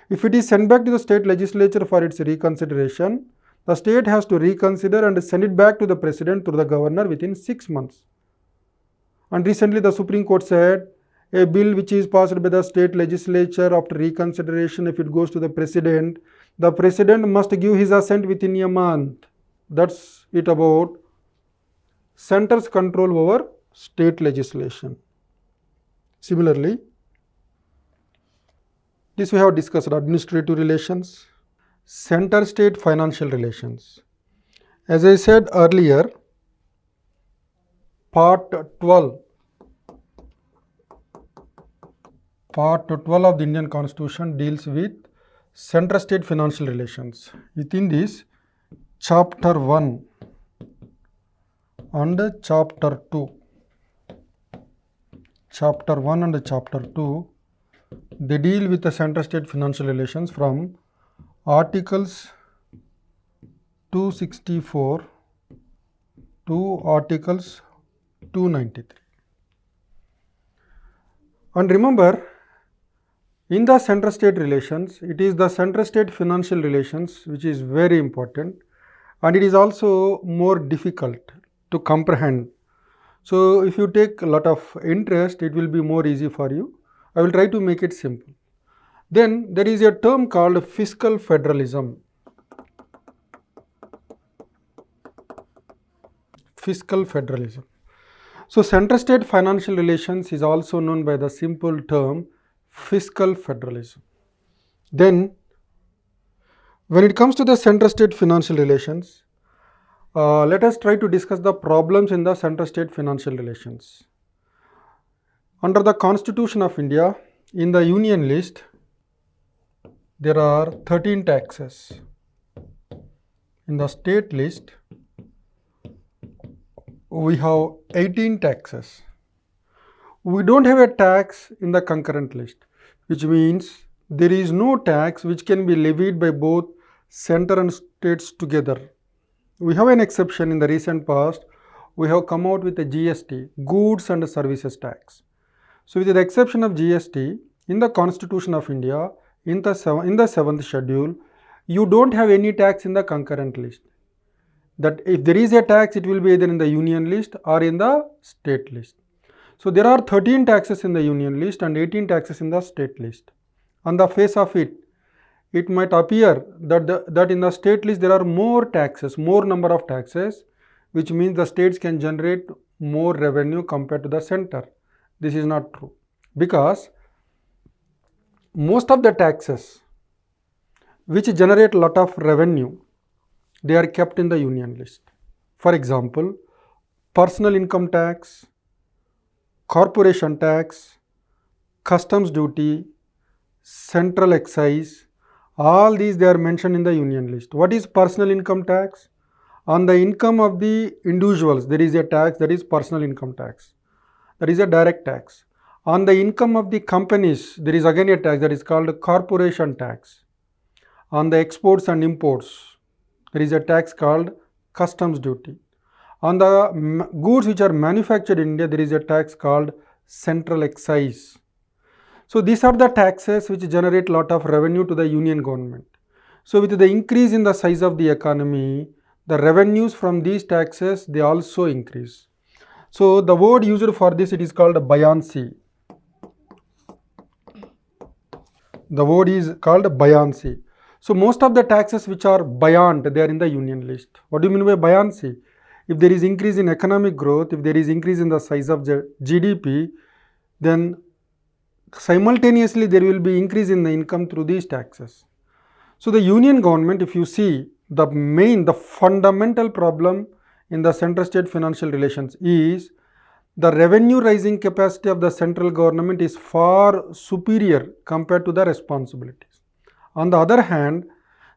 If it is sent back to the state legislature for its reconsideration, the state has to reconsider and send it back to the president through the governor within 6 months. And recently the Supreme Court said, a bill which is passed by the state legislature after reconsideration, if it goes to the president must give his assent within a month. That's it about center's control over state legislation. Similarly, this we have discussed administrative relations, center-state financial relations. As I said earlier, Part 12 of the Indian Constitution deals with center-state financial relations. Within this, Chapter 1 and Chapter 2. Chapter 1 and Chapter 2, they deal with the center-state financial relations from Articles 264 to Articles 293. And remember, in the center-state relations, it is the center-state financial relations which is very important, and it is also more difficult to comprehend. So if you take a lot of interest, it will be more easy for you. I will try to make it simple. Then there is a term called fiscal federalism. Fiscal federalism. So center-state financial relations is also known by the simple term fiscal federalism. Then when it comes to the center-state financial relations, let us try to discuss the problems in the center-state financial relations. Under the Constitution of India, in the Union list, there are 13 taxes. In the state list, we have 18 taxes. We don't have a tax in the concurrent list, which means there is no tax which can be levied by both center and states together. We have an exception in the recent past. We have come out with a GST, Goods and Services Tax. So with the exception of GST, in the Constitution of India, in the 7th schedule, you don't have any tax in the concurrent list. That if there is a tax, it will be either in the union list or in the state list. So there are 13 taxes in the union list and 18 taxes in the state list. On the face of it, it might appear that in the state list there are more taxes, more number of taxes, which means the states can generate more revenue compared to the center. This is not true, because most of the taxes which generate a lot of revenue, they are kept in the union list. For example, personal income tax, corporation tax, customs duty, central excise, all these they are mentioned in the union list. What is personal income tax? On the income of the individuals, there is a tax, that is personal income tax. That is a direct tax. On the income of the companies, there is again a tax that is called corporation tax. On the exports and imports, there is a tax called customs duty. On the goods which are manufactured in India, there is a tax called central excise. So these are the taxes which generate a lot of revenue to the union government. So with the increase in the size of the economy, the revenues from these taxes, they also increase. So the word used for this, it is called buoyancy. The word is called buoyancy. So most of the taxes which are buoyant, they are in the union list. What do you mean by buoyancy? If there is increase in economic growth, if there is increase in the size of the GDP, then simultaneously there will be increase in the income through these taxes. So the union government, if you see, the fundamental problem in the center-state financial relations is the revenue raising capacity of the central government is far superior compared to the responsibilities. On the other hand,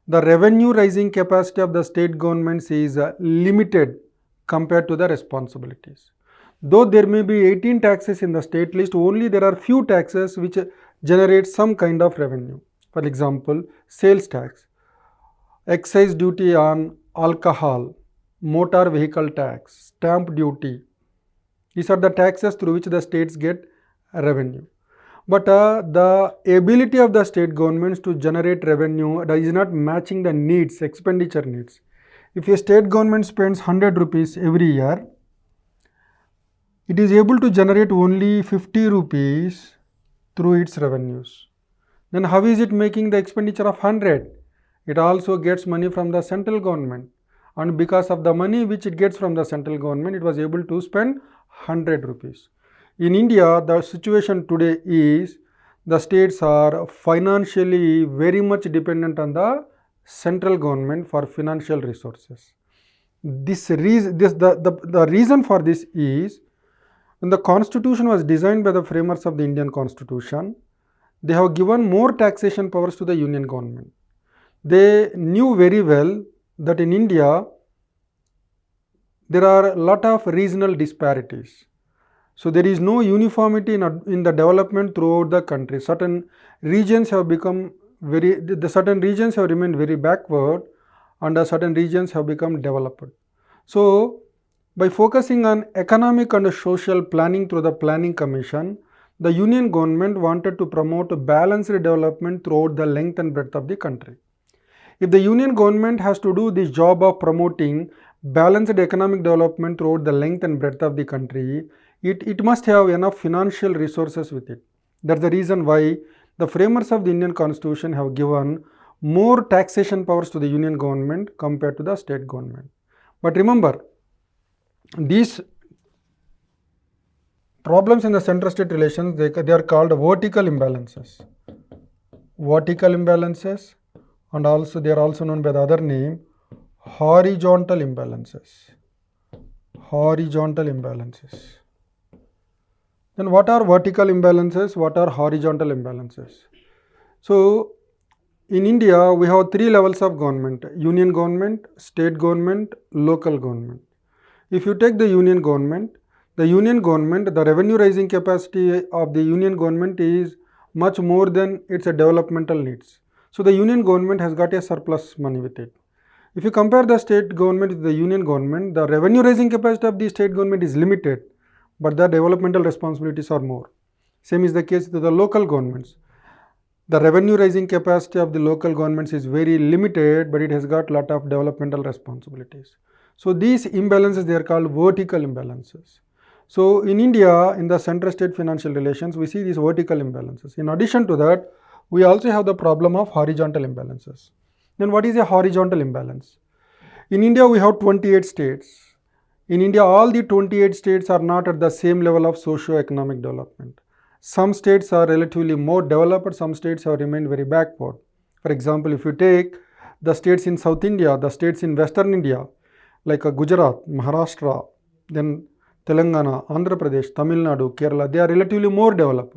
the revenue raising capacity of the state governments is limited compared to the responsibilities. Though there may be 18 taxes in the state list, only there are few taxes which generate some kind of revenue. For example, sales tax, excise duty on alcohol, motor vehicle tax, stamp duty. These are the taxes through which the states get revenue. But the ability of the state governments to generate revenue is not matching the needs, expenditure needs. If a state government spends 100 rupees every year, it is able to generate only 50 rupees through its revenues. Then how is it making the expenditure of 100? It also gets money from the central government, and because of the money which it gets from the central government, it was able to spend 100 rupees. In India, the situation today is the states are financially very much dependent on the central government for financial resources. The reason for this is, when the constitution was designed by the framers of the Indian constitution, they have given more taxation powers to the union government. They knew very well that in India there are a lot of regional disparities. So there is no uniformity in the development throughout the country. Certain regions have remained very backward, and certain regions have become developed. So by focusing on economic and social planning through the Planning Commission, the union government wanted to promote balanced development throughout the length and breadth of the country. If the union government has to do this job of promoting balanced economic development throughout the length and breadth of the country, it must have enough financial resources with it. That's the reason why the framers of the Indian Constitution have given more taxation powers to the union government compared to the state government. But remember, these problems in the center-state relations, they are called vertical imbalances. Vertical imbalances, and also they are also known by the other name, horizontal imbalances. Horizontal imbalances. Then what are vertical imbalances? What are horizontal imbalances? So in India, we have three levels of government: union government, state government, local government. If you take the union government, the revenue raising capacity of the union government is much more than its developmental needs. So the union government has got a surplus money with it. If you compare the state government with the union government, the revenue raising capacity of the state government is limited, but the developmental responsibilities are more. Same is the case with the local governments. The revenue raising capacity of the local governments is very limited, but it has got a lot of developmental responsibilities. So these imbalances, they are called vertical imbalances. So in India, in the center-state financial relations, we see these vertical imbalances. In addition to that, we also have the problem of horizontal imbalances. Then what is a horizontal imbalance? In India, we have 28 states. In India, all the 28 states are not at the same level of socio-economic development. Some states are relatively more developed, some states have remained very backward. For example, if you take the states in South India, the states in Western India, like Gujarat, Maharashtra, then Telangana, Andhra Pradesh, Tamil Nadu, Kerala, they are relatively more developed.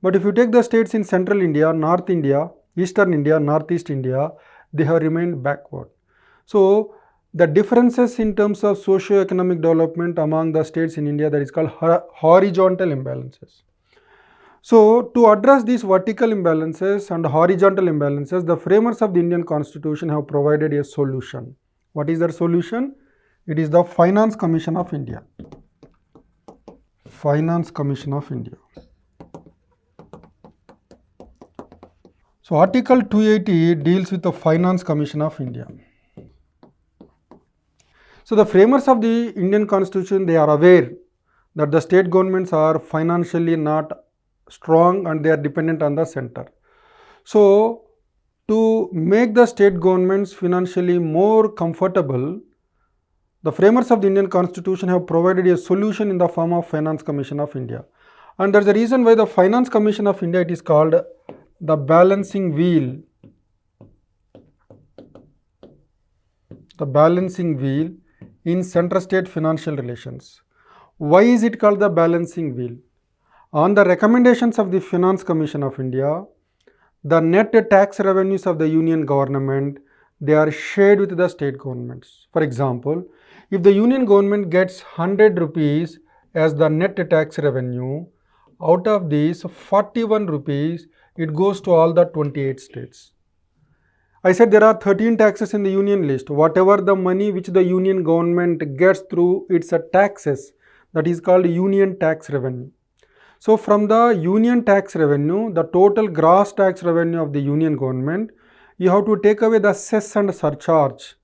But if you take the states in Central India, North India, Eastern India, Northeast India, they have remained backward. So the differences in terms of socio-economic development among the states in India, that is called horizontal imbalances. So to address these vertical imbalances and horizontal imbalances, the framers of the Indian Constitution have provided a solution. What is that solution? It is the Finance Commission of India. Finance Commission of India. So Article 280 deals with the Finance Commission of India. So the framers of the Indian Constitution, they are aware that the state governments are financially not strong and they are dependent on the center. So To make the state governments financially more comfortable, the framers of the Indian Constitution have provided a solution in the form of Finance Commission of India. And that's the reason why the Finance Commission of India, it is called the balancing wheel. The balancing wheel in center-state financial relations. Why is it called the balancing wheel? On the recommendations of the Finance Commission of India, the net tax revenues of the union government, they are shared with the state governments. For example, if the union government gets 100 rupees as the net tax revenue, out of these 41 rupees, it goes to all the 28 states. I said there are 13 taxes in the union list. Whatever the money which the union government gets through its taxes, that is called union tax revenue. So from the union tax revenue, the total gross tax revenue of the union government, you have to take away the cess and surcharge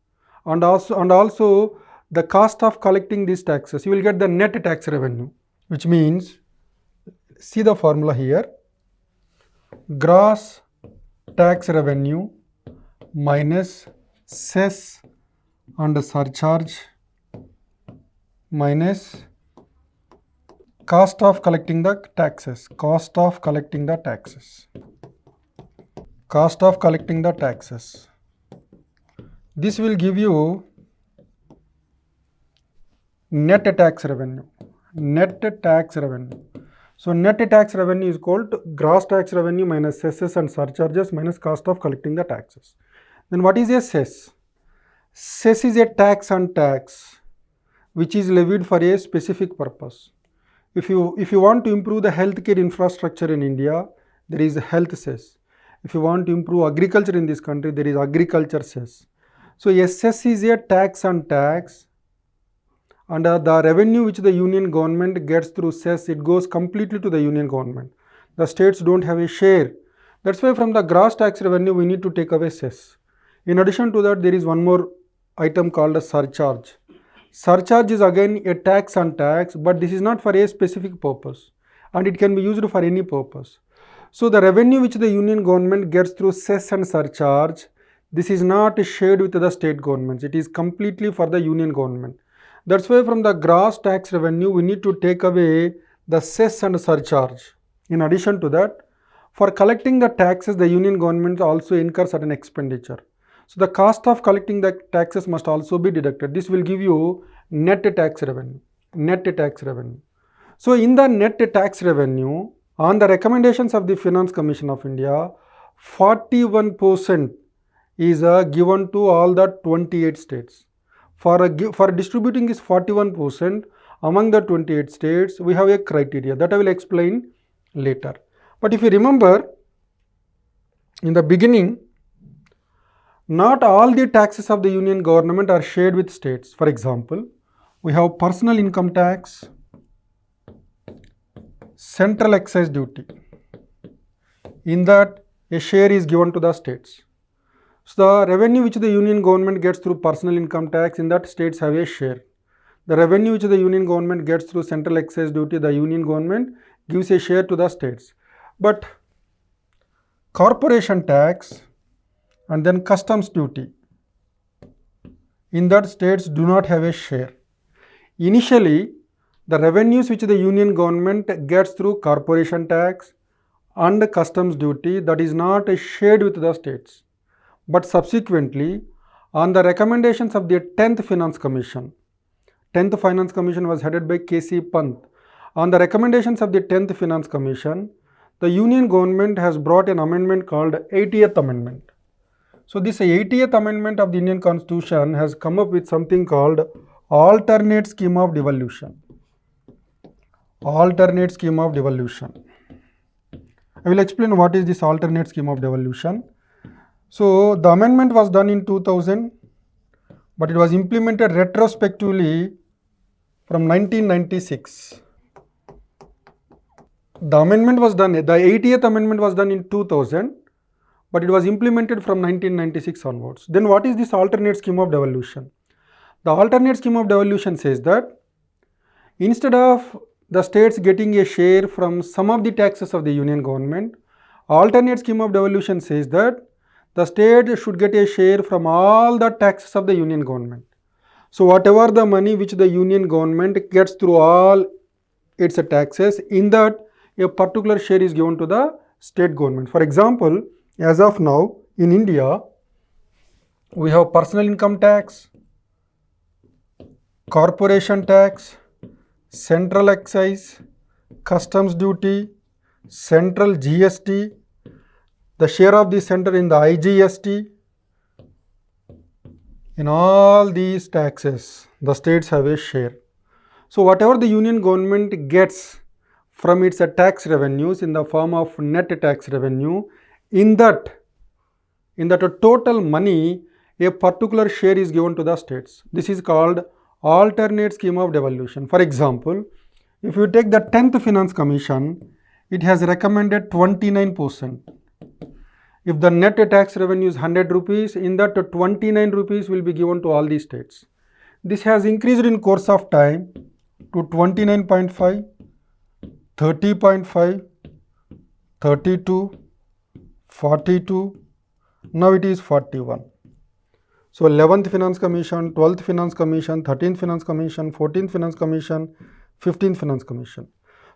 and also the cost of collecting these taxes. You will get the net tax revenue, which means, see the formula here, gross tax revenue minus cess and surcharge minus cost of collecting the taxes. Cost of collecting the taxes. Cost of collecting the taxes. This will give you net tax revenue. Net tax revenue. So net tax revenue is equal to gross tax revenue minus cesses and surcharges minus cost of collecting the taxes. Then what is a cess? Cess is a tax on tax which is levied for a specific purpose. If you want to improve the healthcare infrastructure in India, there is a health cess. If you want to improve agriculture in this country, there is agriculture cess. So a cess is a tax on tax, and the revenue which the union government gets through cess, it goes completely to the union government. The states don't have a share. That's why from the gross tax revenue we need to take away cess. In addition to that, there is one more item called a surcharge. Surcharge is again a tax on tax, but this is not for a specific purpose and it can be used for any purpose. So the revenue which the union government gets through cess and surcharge, this is not shared with the state governments. It is completely for the union government. That's why from the gross tax revenue, we need to take away the cess and surcharge. In addition to that, for collecting the taxes, the union government also incurs certain expenditure. So the cost of collecting the taxes must also be deducted. This will give you net tax revenue. Net tax revenue. So in the net tax revenue, on the recommendations of the Finance Commission of India, 41% is given to all the 28 states. For distributing this 41% among the 28 states, we have a criteria that I will explain later. But if you remember, in the beginning, not all the taxes of the union government are shared with states. For example, we have personal income tax, central excise duty. In that, a share is given to the states. So the revenue which the union government gets through personal income tax, in that states have a share. The revenue which the union government gets through central excise duty, the union government gives a share to the states. But corporation tax and then customs duty, in that states do not have a share. Initially, the revenues which the union government gets through corporation tax and customs duty, that is not shared with the states. But subsequently, on the recommendations of the 10th Finance Commission, 10th Finance Commission was headed by K.C. Pant. On the recommendations of the 10th Finance Commission, the union government has brought an amendment called 80th Amendment. So this 80th Amendment of the Indian Constitution has come up with something called alternate scheme of devolution. Alternate scheme of devolution. I will explain what is this alternate scheme of devolution. So the amendment was done in 2000, but it was implemented retrospectively from 1996. The amendment was done, the 80th Amendment was done in 2000, but it was implemented from 1996 onwards. Then what is this alternate scheme of devolution? The alternate scheme of devolution says that instead of the states getting a share from some of the taxes of the union government, alternate scheme of devolution says that the state should get a share from all the taxes of the union government. So whatever the money which the union government gets through all its taxes, in that a particular share is given to the state government. For example, as of now in India, we have personal income tax, corporation tax, central excise, customs duty, central GST, the share of the center in the IGST. In all these taxes, the states have a share. So whatever the union government gets from its tax revenues in the form of net tax revenue, in that total money, a particular share is given to the states. This is called alternate scheme of devolution. For example, if you take the 10th Finance Commission, it has recommended 29%. If the net tax revenue is 100 rupees, in that 29 rupees will be given to all the states. This has increased in course of time to 29.5, 30.5, 32, 42, now it is 41. So 11th Finance Commission, 12th Finance Commission, 13th Finance Commission, 14th Finance Commission, 15th Finance Commission.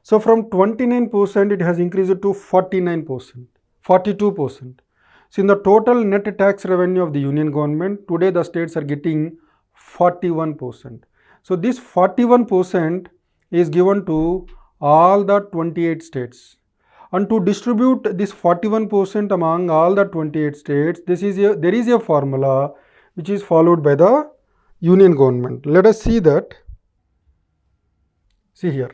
So from 29% it has increased to 49%, 42%. So in the total net tax revenue of the union government, today the states are getting 41%. So this 41% is given to all the 28 states. And to distribute this 41% among all the 28 states, there is a formula which is followed by the union government. Let us see that. See here.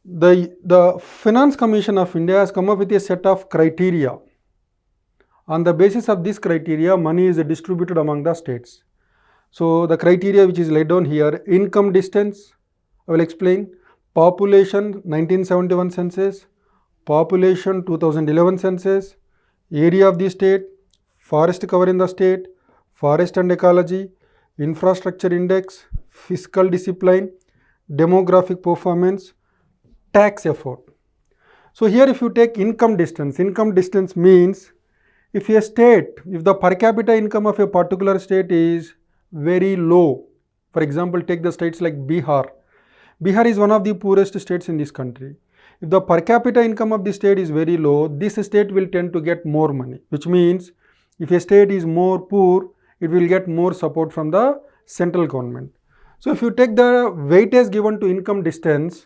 The Finance Commission of India has come up with a set of criteria. On the basis of this criteria, money is distributed among the states. So the criteria which is laid down here: income distance, I will explain, population 1971 census, population 2011 census, area of the state, forest cover in the state, forest and ecology, infrastructure index, fiscal discipline, demographic performance, tax effort. So here if you take income distance means if the per capita income of a particular state is very low, for example, take the states like Bihar. Bihar is one of the poorest states in this country. If the per capita income of the state is very low, this state will tend to get more money, which means if a state is more poor, it will get more support from the central government. So if you take the weightage given to income distance,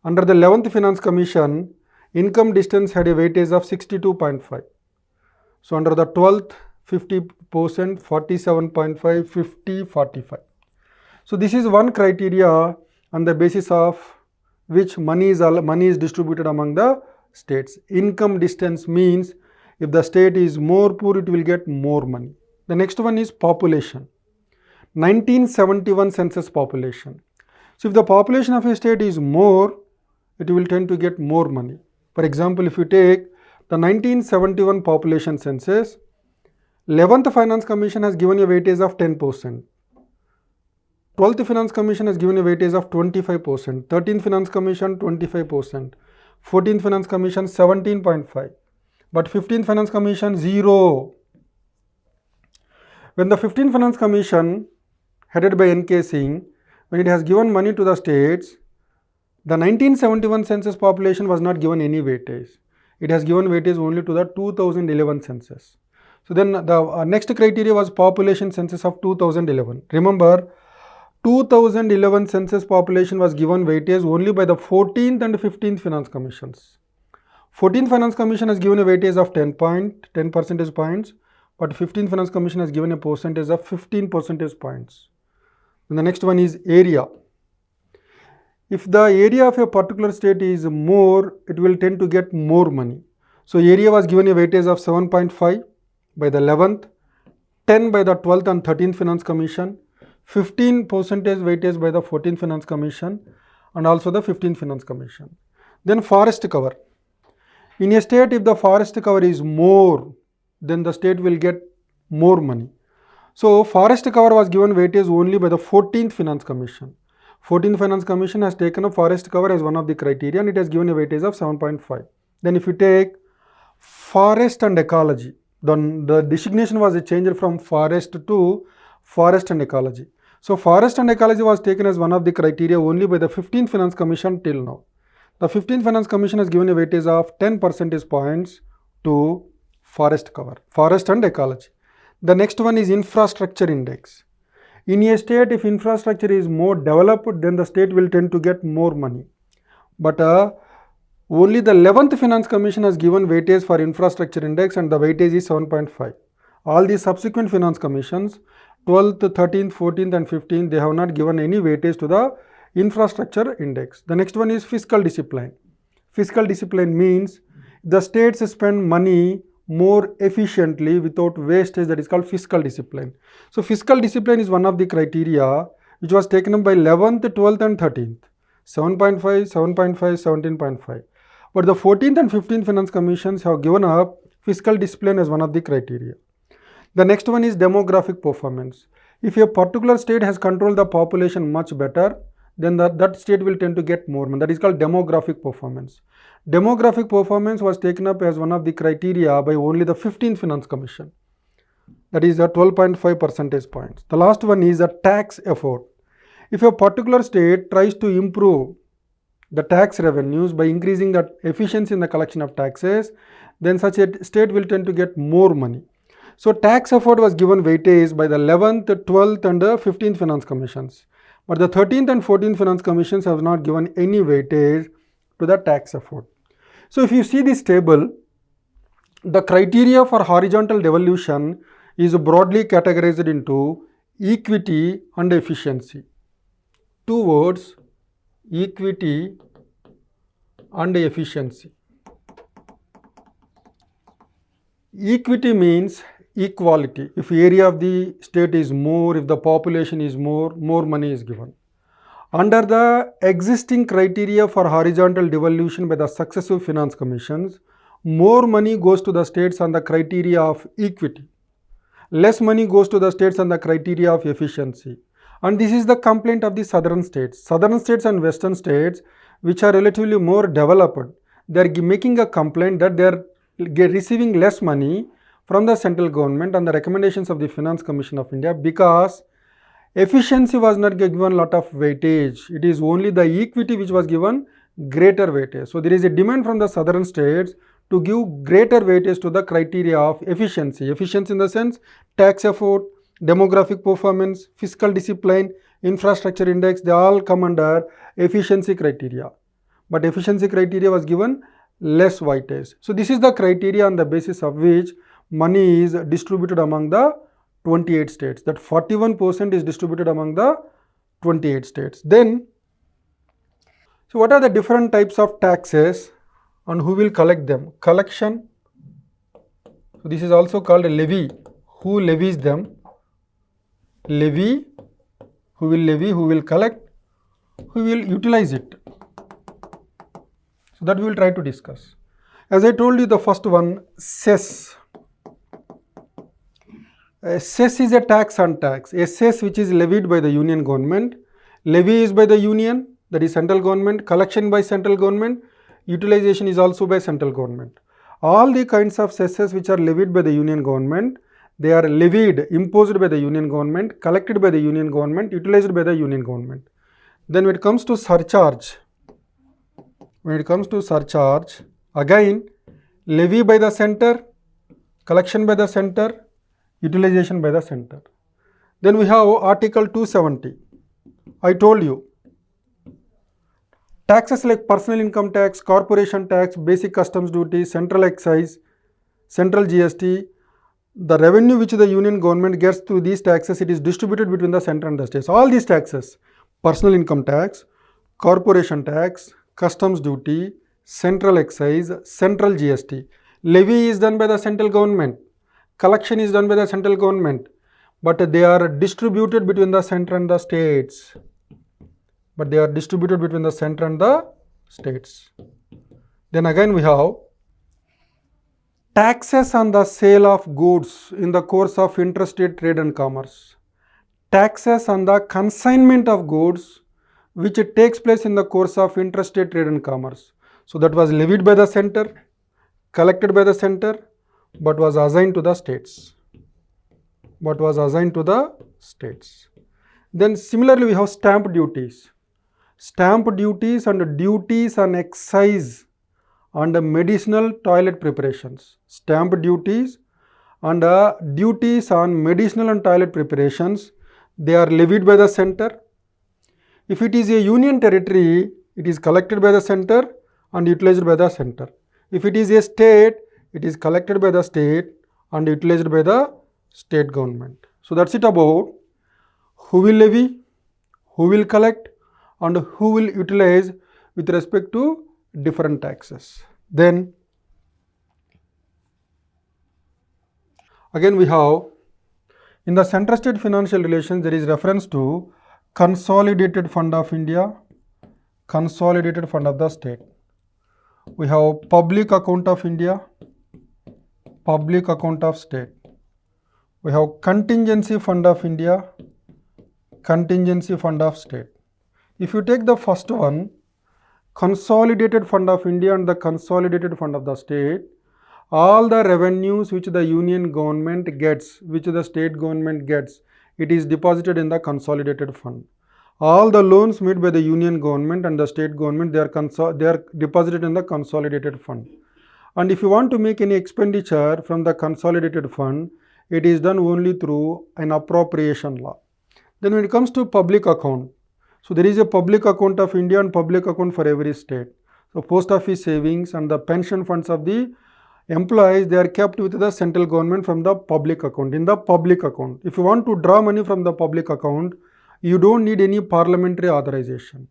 under the 11th Finance Commission, income distance had a weightage of 62.5. So under the 12th, 50%, 47.5, 50, 45. So this is one criteria on the basis of which money is distributed among the states. Income distance means if the state is more poor, it will get more money. The next one is population. 1971 census population. So if the population of a state is more, it will tend to get more money. For example, if you take the 1971 population census, 11th Finance Commission has given a weightage of 10%. 12th Finance Commission has given a weightage of 25%. 13th Finance Commission 25%. 14th Finance Commission 17.5. But 15th Finance Commission 0. When the 15th Finance Commission, headed by N.K. Singh, when it has given money to the states, the 1971 census population was not given any weightage. It has given weightage only to the 2011 census. So then the next criteria was population census of 2011. Remember, 2011 census population was given weightage only by the 14th and 15th Finance Commissions. 14th Finance Commission has given a weightage of 10 percentage points, but 15th Finance Commission has given a percentage of 15 percentage points. And the next one is area. If the area of a particular state is more, it will tend to get more money. So area was given a weightage of 7.5 by the 11th, 10 by the 12th and 13th Finance Commission, 15 percentage weightage by the 14th Finance Commission and also the 15th Finance Commission. Then forest cover. In a state, if the forest cover is more, then the state will get more money. So forest cover was given weightage only by the 14th Finance Commission. 14th Finance Commission has taken up forest cover as one of the criteria and it has given a weightage of 7.5. Then if you take forest and ecology, The designation was changed from forest to forest and ecology. So forest and ecology was taken as one of the criteria only by the 15th Finance Commission till now. The 15th Finance Commission has given a weightage of 10 percentage points to forest cover, forest and ecology. The next one is infrastructure index. In a state, if infrastructure is more developed, then the state will tend to get more money. But only the 11th Finance Commission has given weightage for infrastructure index, and the weightage is 7.5. All the subsequent Finance Commissions, 12th, 13th, 14th and 15th, they have not given any weightage to the infrastructure index. The next one is fiscal discipline. Fiscal discipline means the states spend money more efficiently without wastage, that is called fiscal discipline. So fiscal discipline is one of the criteria which was taken up by 11th, 12th and 13th. 7.5, 7.5, 17.5. But the 14th and 15th Finance Commissions have given up fiscal discipline as one of the criteria. The next one is demographic performance. If a particular state has controlled the population much better, then that state will tend to get more money. That is called demographic performance. Demographic performance was taken up as one of the criteria by only the 15th Finance Commission. That is a 12.5 percentage points. The last one is a tax effort. If a particular state tries to improve the tax revenues by increasing the efficiency in the collection of taxes, then such a state will tend to get more money. So tax effort was given weightage by the 11th, 12th and 15th Finance Commissions. But the 13th and 14th Finance Commissions have not given any weightage to the tax effort. So if you see this table, the criteria for horizontal devolution is broadly categorized into equity and efficiency. Two words, equity and efficiency. Equity means equality. If area of the state is more, if the population is more money is given. Under the existing criteria for horizontal devolution by the successive Finance Commissions, more money goes to the states on the criteria of equity. Less money goes to the states on the criteria of efficiency. And this is the complaint of the southern states. Southern states and western states, which are relatively more developed, they are making a complaint that they are receiving less money from the central government on the recommendations of the Finance Commission of India, because efficiency was not given a lot of weightage. It is only the equity which was given greater weightage. So there is a demand from the southern states to give greater weightage to the criteria of efficiency. Efficiency in the sense tax effort, demographic performance, fiscal discipline, infrastructure index, they all come under efficiency criteria. But efficiency criteria was given less weightage. So this is the criteria on the basis of which money is distributed among the 28 states. That 41% is distributed among the 28 states. Then, so what are the different types of taxes and who will collect them? Collection. So this is also called a levy. Who levies them? Levy. Who will levy? Who will collect? Who will utilize it? So that we will try to discuss. As I told you, the first one, cess. Cess is a tax on tax. A cess which is levied by the union government. Levy is by the union, that is central government. Collection by central government. Utilization is also by central government. All the kinds of cesses which are levied by the union government, they are levied, imposed by the union government, collected by the union government, utilized by the union government. Then when it comes to surcharge, again levy by the center, collection by the center, utilization by the center. Then we have Article 270. I told you, taxes like personal income tax, corporation tax, basic customs duty, central excise, central GST, the revenue which the union government gets through these taxes, it is distributed between the center and the states. All these taxes, personal income tax, corporation tax, customs duty, central excise, central GST. Levy is done by the central government. Collection is done by the central government, but they are distributed between the center and the states. Then again we have taxes on the sale of goods in the course of interstate trade and commerce. Taxes on the consignment of goods which takes place in the course of interstate trade and commerce. So that was levied by the center, collected by the center, but was assigned to the states. But was assigned to the states. Then similarly we have stamp duties. Stamp duties and duties on excise and medicinal toilet preparations. Stamp duties and duties on medicinal and toilet preparations, they are levied by the center. If it is a union territory, it is collected by the center and utilized by the center. If it is a state, it is collected by the state and utilized by the state government. So that's it about who will levy, who will collect and who will utilize with respect to different taxes. Then again we have in the center-state financial relations there is reference to consolidated fund of India, consolidated fund of the state. We have public account of India, public account of state. We have contingency fund of India, contingency fund of state. If you take the first one, consolidated fund of India and the consolidated fund of the state, all the revenues which the union government gets, which the state government gets, it is deposited in the consolidated fund. All the loans made by the union government and the state government, they are deposited in the consolidated fund. And if you want to make any expenditure from the consolidated fund, it is done only through an appropriation law. Then when it comes to public account, so there is a public account of India and public account for every state. So post office savings and the pension funds of the employees, they are kept with the central government from the public account. In the public account, if you want to draw money from the public account, you don't need any parliamentary authorization.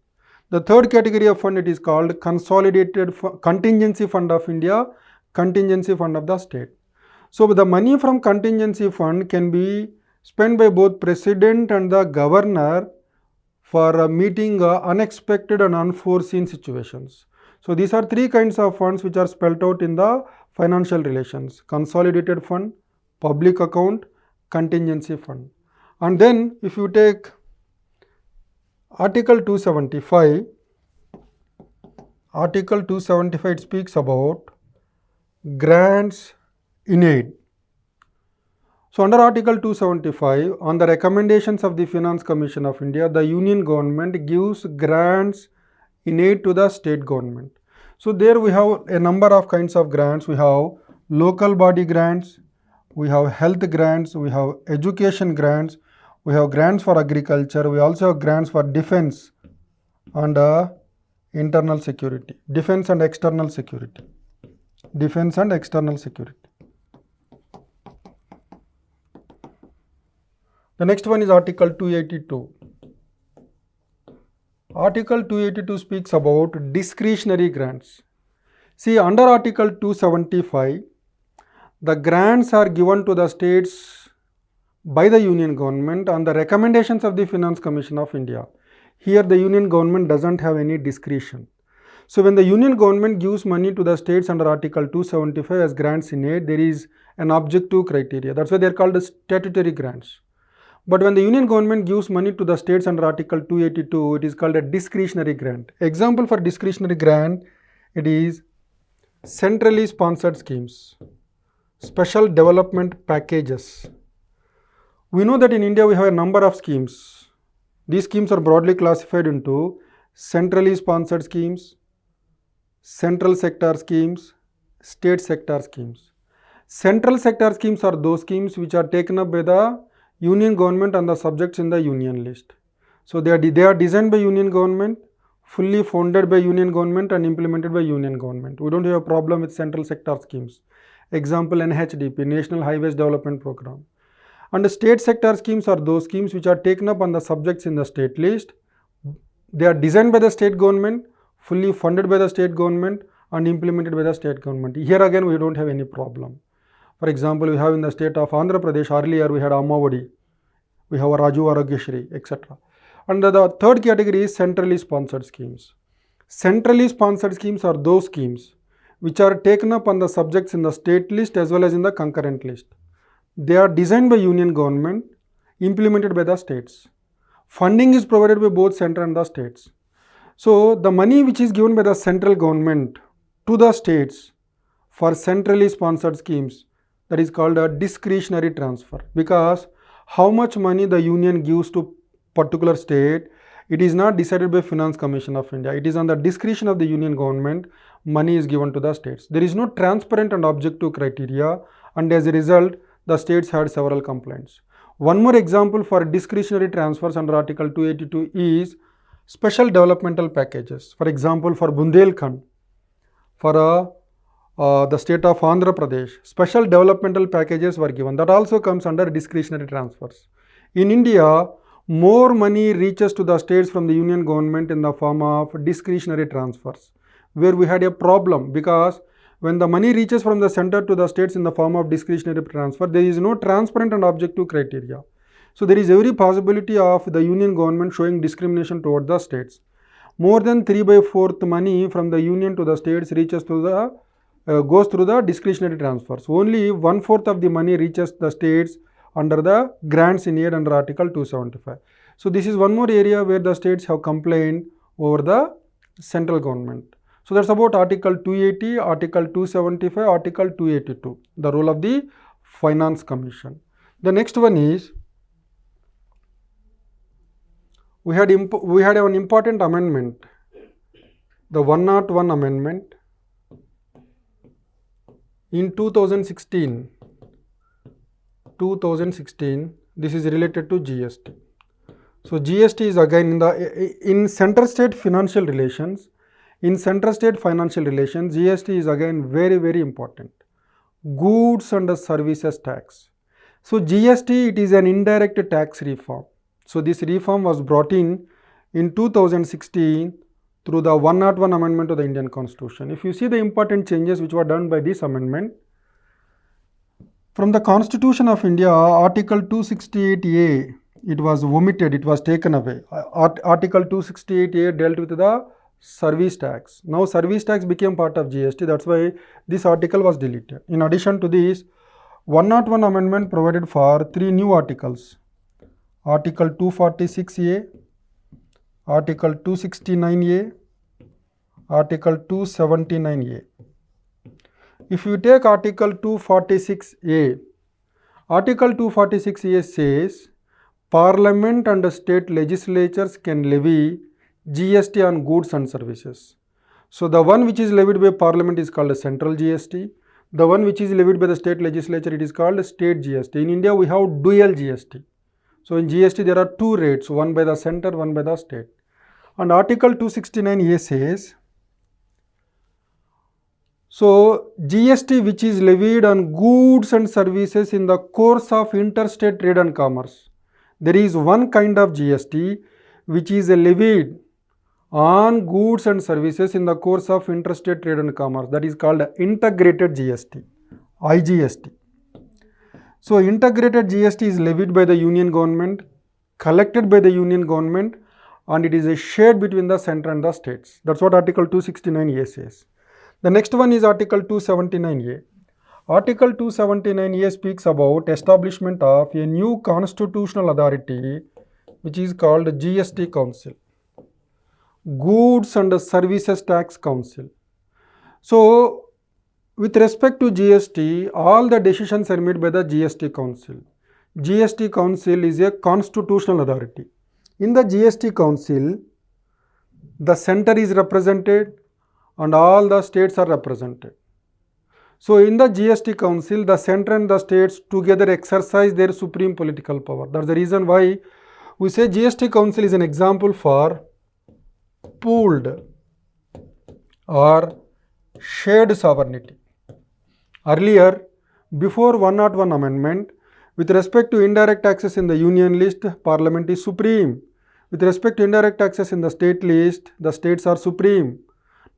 The third category of fund, it is called consolidated contingency fund of India, contingency fund of the state. So the money from contingency fund can be spent by both president and the governor for meeting unexpected and unforeseen situations. So these are three kinds of funds which are spelled out in the financial relations: consolidated fund, public account, contingency fund. And then if you take Article 275, Article 275, it speaks about grants in aid. So under Article 275, on the recommendations of the Finance Commission of India, the Union government gives grants in aid to the state government. So there we have a number of kinds of grants. We have local body grants, we have health grants, we have education grants, we have grants for agriculture, we also have grants for defense and internal security, defense and external security, defense and external security. The next one is Article 282. Article 282 speaks about discretionary grants. See, under Article 275, the grants are given to the states by the Union government on the recommendations of the Finance Commission of India. Here the Union government doesn't have any discretion. So when the Union government gives money to the states under Article 275 as grants in aid, there is an objective criteria. That's why they are called as statutory grants. But when the Union government gives money to the states under Article 282, it is called a discretionary grant. Example for discretionary grant, it is centrally sponsored schemes, special development packages. We know that in India we have a number of schemes. These schemes are broadly classified into centrally sponsored schemes, central sector schemes, state sector schemes. Central sector schemes are those schemes which are taken up by the Union government and the subjects in the Union list. So they are designed by Union government, fully funded by Union government and implemented by Union government. We don't have a problem with central sector schemes. Example, NHDP, National Highways Development Program. And the state sector schemes are those schemes which are taken up on the subjects in the state list. They are designed by the state government, fully funded by the state government and implemented by the state government. Here again we don't have any problem. For example, we have in the state of Andhra Pradesh, earlier we had Ammavadi, we have Raju Aragyashri, etc. And the third category is centrally sponsored schemes. Centrally sponsored schemes are those schemes which are taken up on the subjects in the state list as well as in the concurrent list. They are designed by Union government, implemented by the states. Funding is provided by both center and the states. So the money which is given by the central government to the states for centrally sponsored schemes, that is called a discretionary transfer, because how much money the union gives to particular state, it is not decided by Finance Commission of India. It is on the discretion of the union government. Money is given to the states. There is no transparent and objective criteria, and as a result, the states had several complaints. One more example for discretionary transfers under Article 282 is special developmental packages. For example, for Bundelkhand, for the state of Andhra Pradesh, special developmental packages were given. That also comes under discretionary transfers. In India, more money reaches to the states from the union government in the form of discretionary transfers, where we had a problem, because when the money reaches from the center to the states in the form of discretionary transfer, there is no transparent and objective criteria. So there is every possibility of the union government showing discrimination toward the states. More than 3/4 money from the union to the states reaches to the goes through the discretionary transfers. Only 1/4 of the money reaches the states under the grants in aid under Article 275. So this is one more area where the states have complained over the central government. So that's about Article 280, Article 275, Article 282, the role of the Finance Commission. The next one is, we had an important amendment, the 101 amendment in 2016. This is related to GST. So GST is again in center-state financial relations. In center-state financial relations, GST is again very, very important. Goods and services tax. So GST, it is an indirect tax reform. So this reform was brought in 2016 through the 101 amendment to the Indian Constitution. If you see the important changes which were done by this amendment, from the Constitution of India, Article 268A, it was omitted, it was taken away. Article 268A dealt with the service tax. Now service tax became part of GST, that's why this article was deleted. In addition to this, 101 amendment provided for 3 new articles. Article 246A, Article 269A, Article 279A. If you take Article 246A, Article 246A says, Parliament and state legislatures can levy GST on goods and services. So the one which is levied by Parliament is called a central GST. The one which is levied by the state legislature, it is called a state GST. In India, we have dual GST. So in GST, there are 2 rates, one by the center, one by the state. And Article 269A says, so GST which is levied on goods and services in the course of interstate trade and commerce. There is one kind of GST which is levied on goods and services in the course of interstate trade and commerce, that is called integrated GST, IGST. So integrated GST is levied by the union government, collected by the union government, and it is a share between the center and the states. That's what Article 269A says. The next one is Article 279A. Article 279A speaks about establishment of a new constitutional authority which is called GST Council, Goods and Services Tax Council. So with respect to GST, all the decisions are made by the GST Council. GST Council is a constitutional authority. In the GST Council, the center is represented and all the states are represented. So in the GST Council, the center and the states together exercise their supreme political power. That's the reason why we say GST Council is an example for pooled or shared sovereignty. Earlier, before 101 amendment, with respect to indirect taxes in the union list, Parliament is supreme. With respect to indirect taxes in the state list, the states are supreme.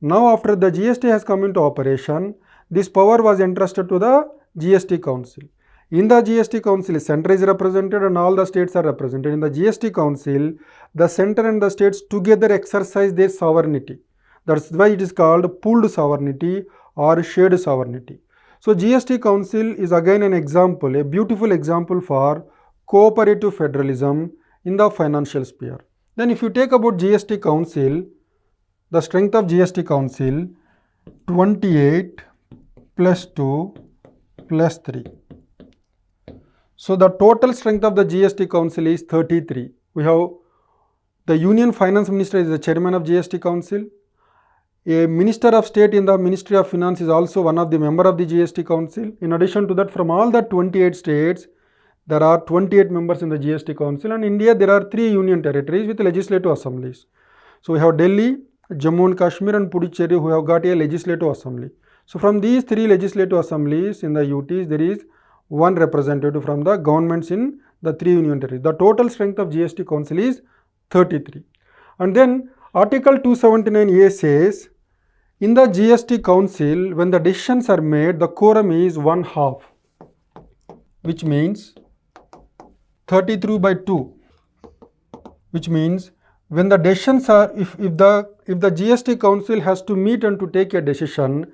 Now after the GST has come into operation, this power was entrusted to the GST Council. In the GST Council, center is represented and all the states are represented. In the GST Council, the center and the states together exercise their sovereignty. That's why it is called pooled sovereignty or shared sovereignty. So GST Council is again an example, a beautiful example for cooperative federalism in the financial sphere. Then if you take about GST Council, the strength of GST Council, 28 plus 2 plus 3. So the total strength of the GST Council is 33. We have the Union Finance Minister is the chairman of GST Council. A Minister of State in the Ministry of Finance is also one of the member of the GST Council. In addition to that, from all the 28 states, there are 28 members in the GST Council, and in India there are 3 union territories with legislative assemblies. So we have Delhi, Jammu and Kashmir and Puducherry who have got a legislative assembly. So from these 3 legislative assemblies in the UTs, there is one representative from the governments in the 3 union territories. The total strength of GST Council is 33. And then Article 279A says, in the GST Council, when the decisions are made, the quorum is 1/2, which means 33/2, which means when the decisions are, if the GST Council has to meet and to take a decision,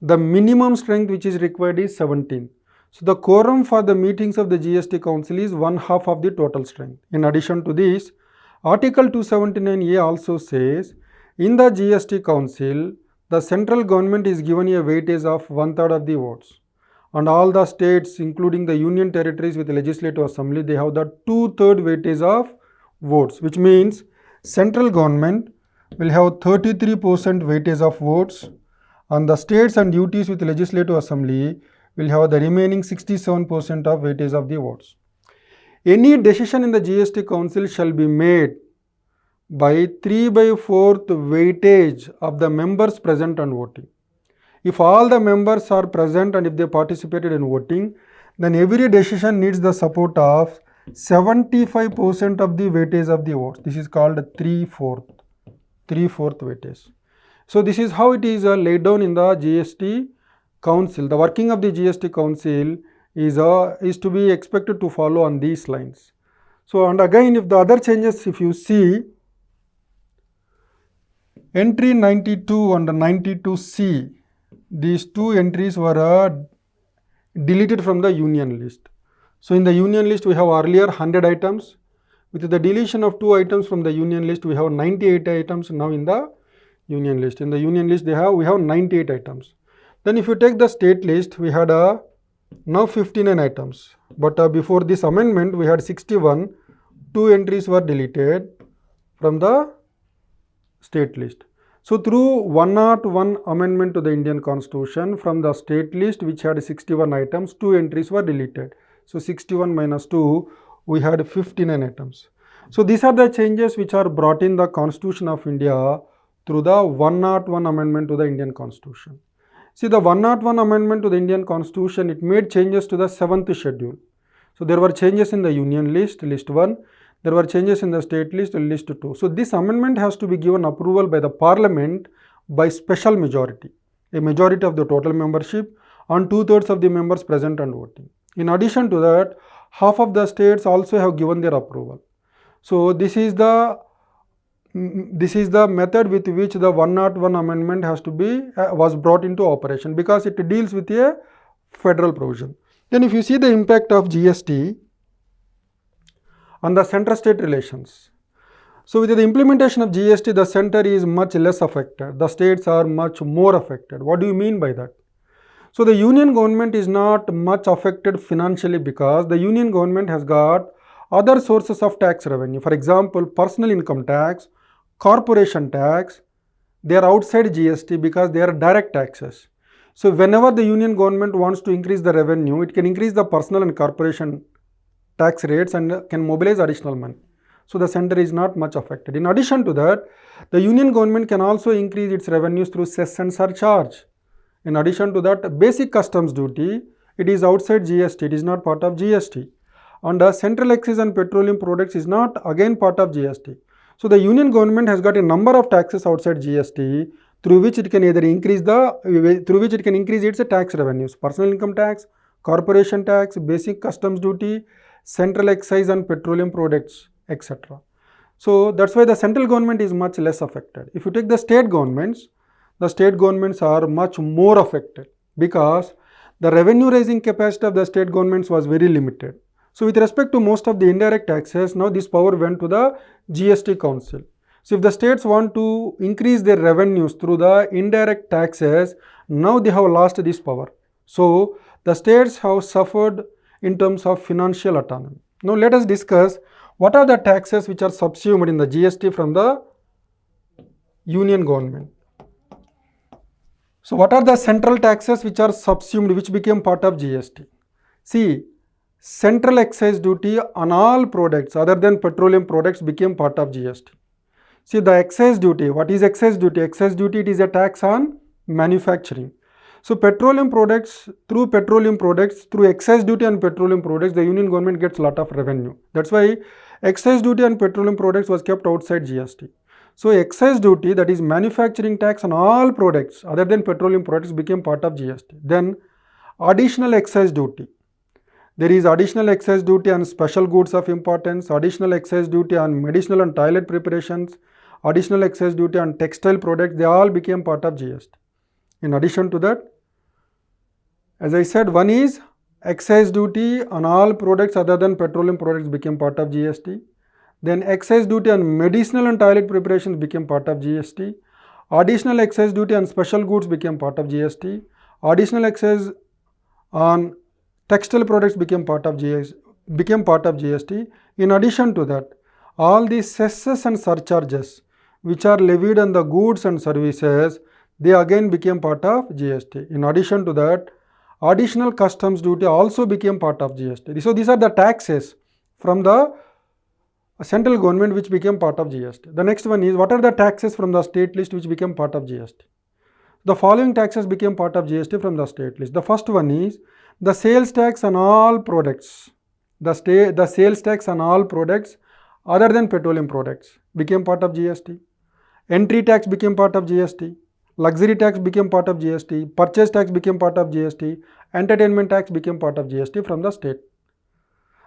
the minimum strength which is required is 17. So the quorum for the meetings of the GST Council is 1/2 of the total strength. In addition to this, Article 279A also says, in the GST Council, the central government is given a weightage of 1/3 of the votes. And all the states, including the union territories with the legislative assembly, they have the 2/3 weightage of votes, which means central government will have 33% weightage of votes, and the states and UTs with the legislative assembly will have the remaining 67% of weightage of the votes. Any decision in the GST Council shall be made by 3/4 weightage of the members present and voting. If all the members are present and if they participated in voting, then every decision needs the support of 75% of the weightage of the votes. This is called 3/4 weightage. So this is how it is laid down in the GST Council. The working of the GST Council is to be expected to follow on these lines. So, and again, if the other changes, if you see, entry 92 and 92C, these 2 entries were deleted from the union list. So in the union list we have earlier 100 items. With the deletion of 2 items from the union list, we have 98 items now in the union list. In the union list we have 98 items. Then if you take the state list, we had now 59 items. But before this amendment we had 61. 2 entries were deleted from the state list. So through 101 amendment to the Indian Constitution, from the state list which had 61 items, 2 entries were deleted. So 61 minus 2, we had 59 items. So these are the changes which are brought in the Constitution of India through the 101 amendment to the Indian Constitution. See, the 101 amendment to the Indian Constitution, it made changes to the 7th schedule. So there were changes in the union list, list 1. There were changes in the state list, list 2. So this amendment has to be given approval by the Parliament by special majority, a majority of the total membership and 2/3 of the members present and voting. In addition to that, half of the states also have given their approval. So this is the method with which the 101 amendment has to be was brought into operation, because it deals with a federal provision. Then if you see the impact of GST on the center-state relations. So with the implementation of GST, the center is much less affected. The states are much more affected. What do you mean by that? So the union government is not much affected financially because the union government has got other sources of tax revenue. For example, personal income tax, corporation tax, they are outside GST because they are direct taxes. So whenever the union government wants to increase the revenue, it can increase the personal and corporation tax rates and can mobilize additional money. So the center is not much affected. In addition to that, the union government can also increase its revenues through cess and surcharge. In addition to that, basic customs duty, it is outside GST, it is not part of GST. And central excise and petroleum products is not again part of GST. So the union government has got a number of taxes outside GST through which it can either increase its tax revenues, personal income tax, corporation tax, basic customs duty, central excise and petroleum products, etc. So that's why the central government is much less affected. If you take the state governments are much more affected because the revenue raising capacity of the state governments was very limited. So with respect to most of the indirect taxes, now this power went to the GST Council. So if the states want to increase their revenues through the indirect taxes, now they have lost this power. So The states have suffered in terms of financial autonomy. Now let us discuss what are the taxes which are subsumed in the GST from the union government. So what are the central taxes which are subsumed, which became part of GST? See, central excise duty on all products other than petroleum products became part of GST. See, the excise duty, what is excise duty? Excise duty, it is a tax on manufacturing. So petroleum products, through excise duty on petroleum products, the union government gets a lot of revenue. That's why excise duty on petroleum products was kept outside GST. So excise duty, that is manufacturing tax on all products other than petroleum products, became part of GST. Then additional excise duty. There is additional excise duty on special goods of importance, additional excise duty on medicinal and toilet preparations, additional excise duty on textile products, they all became part of GST. In addition to that, as I said, one is excise duty on all products other than petroleum products became part of GST. Then excise duty on medicinal and toilet preparations became part of GST. Additional excise duty on special goods became part of GST. Additional excise on textile products became part of GST. In addition to that, all the cesses and surcharges which are levied on the goods and services, they again became part of GST. In addition to that, additional customs duty also became part of GST. So these are the taxes from the central government which became part of GST. The next one is, what are the taxes from the state list which became part of GST? The following taxes became part of GST from the state list. The first one is the sales tax on all products. The sales tax on all products other than petroleum products became part of GST. Entry tax became part of GST. Luxury tax became part of GST. Purchase tax became part of GST. Entertainment tax became part of GST from the state.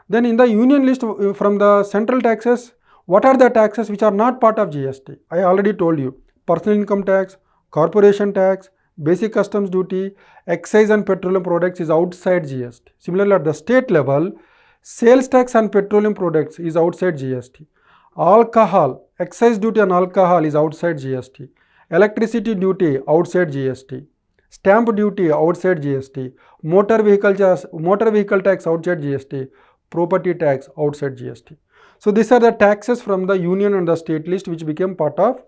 Then in the union list from the central taxes, what are the taxes which are not part of GST? I already told you. Personal income tax, corporation tax, basic customs duty, excise on petroleum products is outside GST. Similarly, at the state level, sales tax on petroleum products is outside GST. Alcohol, excise duty on alcohol is outside GST. Electricity duty outside GST. Stamp duty outside GST. Motor vehicle tax outside GST. Property tax outside GST. So these are the taxes from the union and the state list which became part of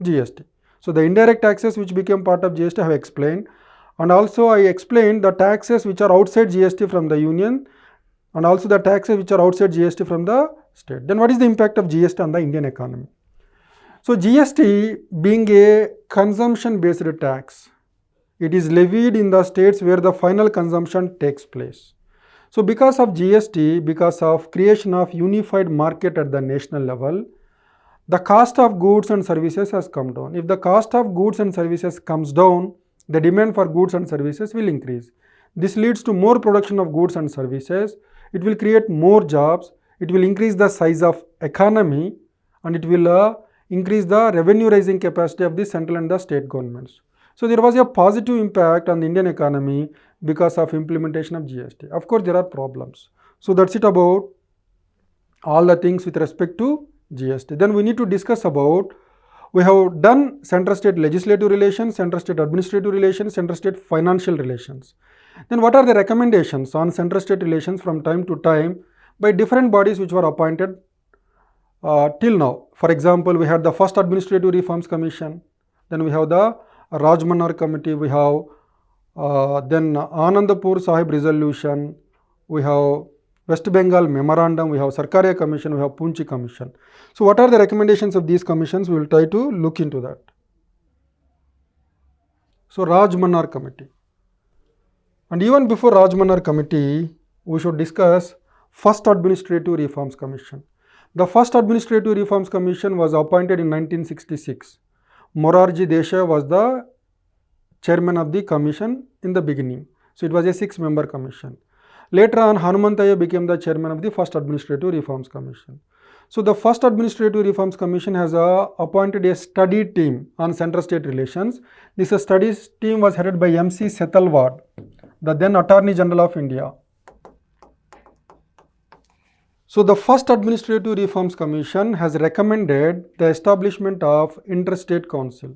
GST. So the indirect taxes which became part of GST I have explained, and also I explained the taxes which are outside GST from the union and also the taxes which are outside GST from the state. Then what is the impact of GST on the Indian economy? So GST being a consumption based tax, it is levied in the states where the final consumption takes place. So because of GST, because of creation of unified market at the national level, the cost of goods and services has come down. If the cost of goods and services comes down, the demand for goods and services will increase. This leads to more production of goods and services. It will create more jobs. It will increase the size of economy, and it will increase the revenue raising capacity of the central and the state governments. So there was a positive impact on the Indian economy because of implementation of GST. Of course, there are problems. So that's it about all the things with respect to GST. Then we need to discuss about, we have done center-state legislative relations, center-state administrative relations, center-state financial relations. Then what are the recommendations on center-state relations from time to time by different bodies which were appointed till now? For example, we had the first Administrative Reforms Commission, then we have the Rajmanar Committee, we have then Anandapur Sahib Resolution, we have West Bengal Memorandum, we have Sarkaria Commission, we have Poonchi Commission. So what are the recommendations of these commissions? We will try to look into that. So Rajmanar Committee. And even before Rajmanar Committee, we should discuss First Administrative Reforms Commission. The First Administrative Reforms Commission was appointed in 1966. Morarji Desai was the chairman of the commission in the beginning. So it was a 6-member commission. Later on, Hanumantaya became the chairman of the First Administrative Reforms Commission. So the First Administrative Reforms Commission has appointed a study team on center-state relations. This study team was headed by MC Setalvad, the then Attorney General of India. So the First Administrative Reforms Commission has recommended the establishment of Interstate Council.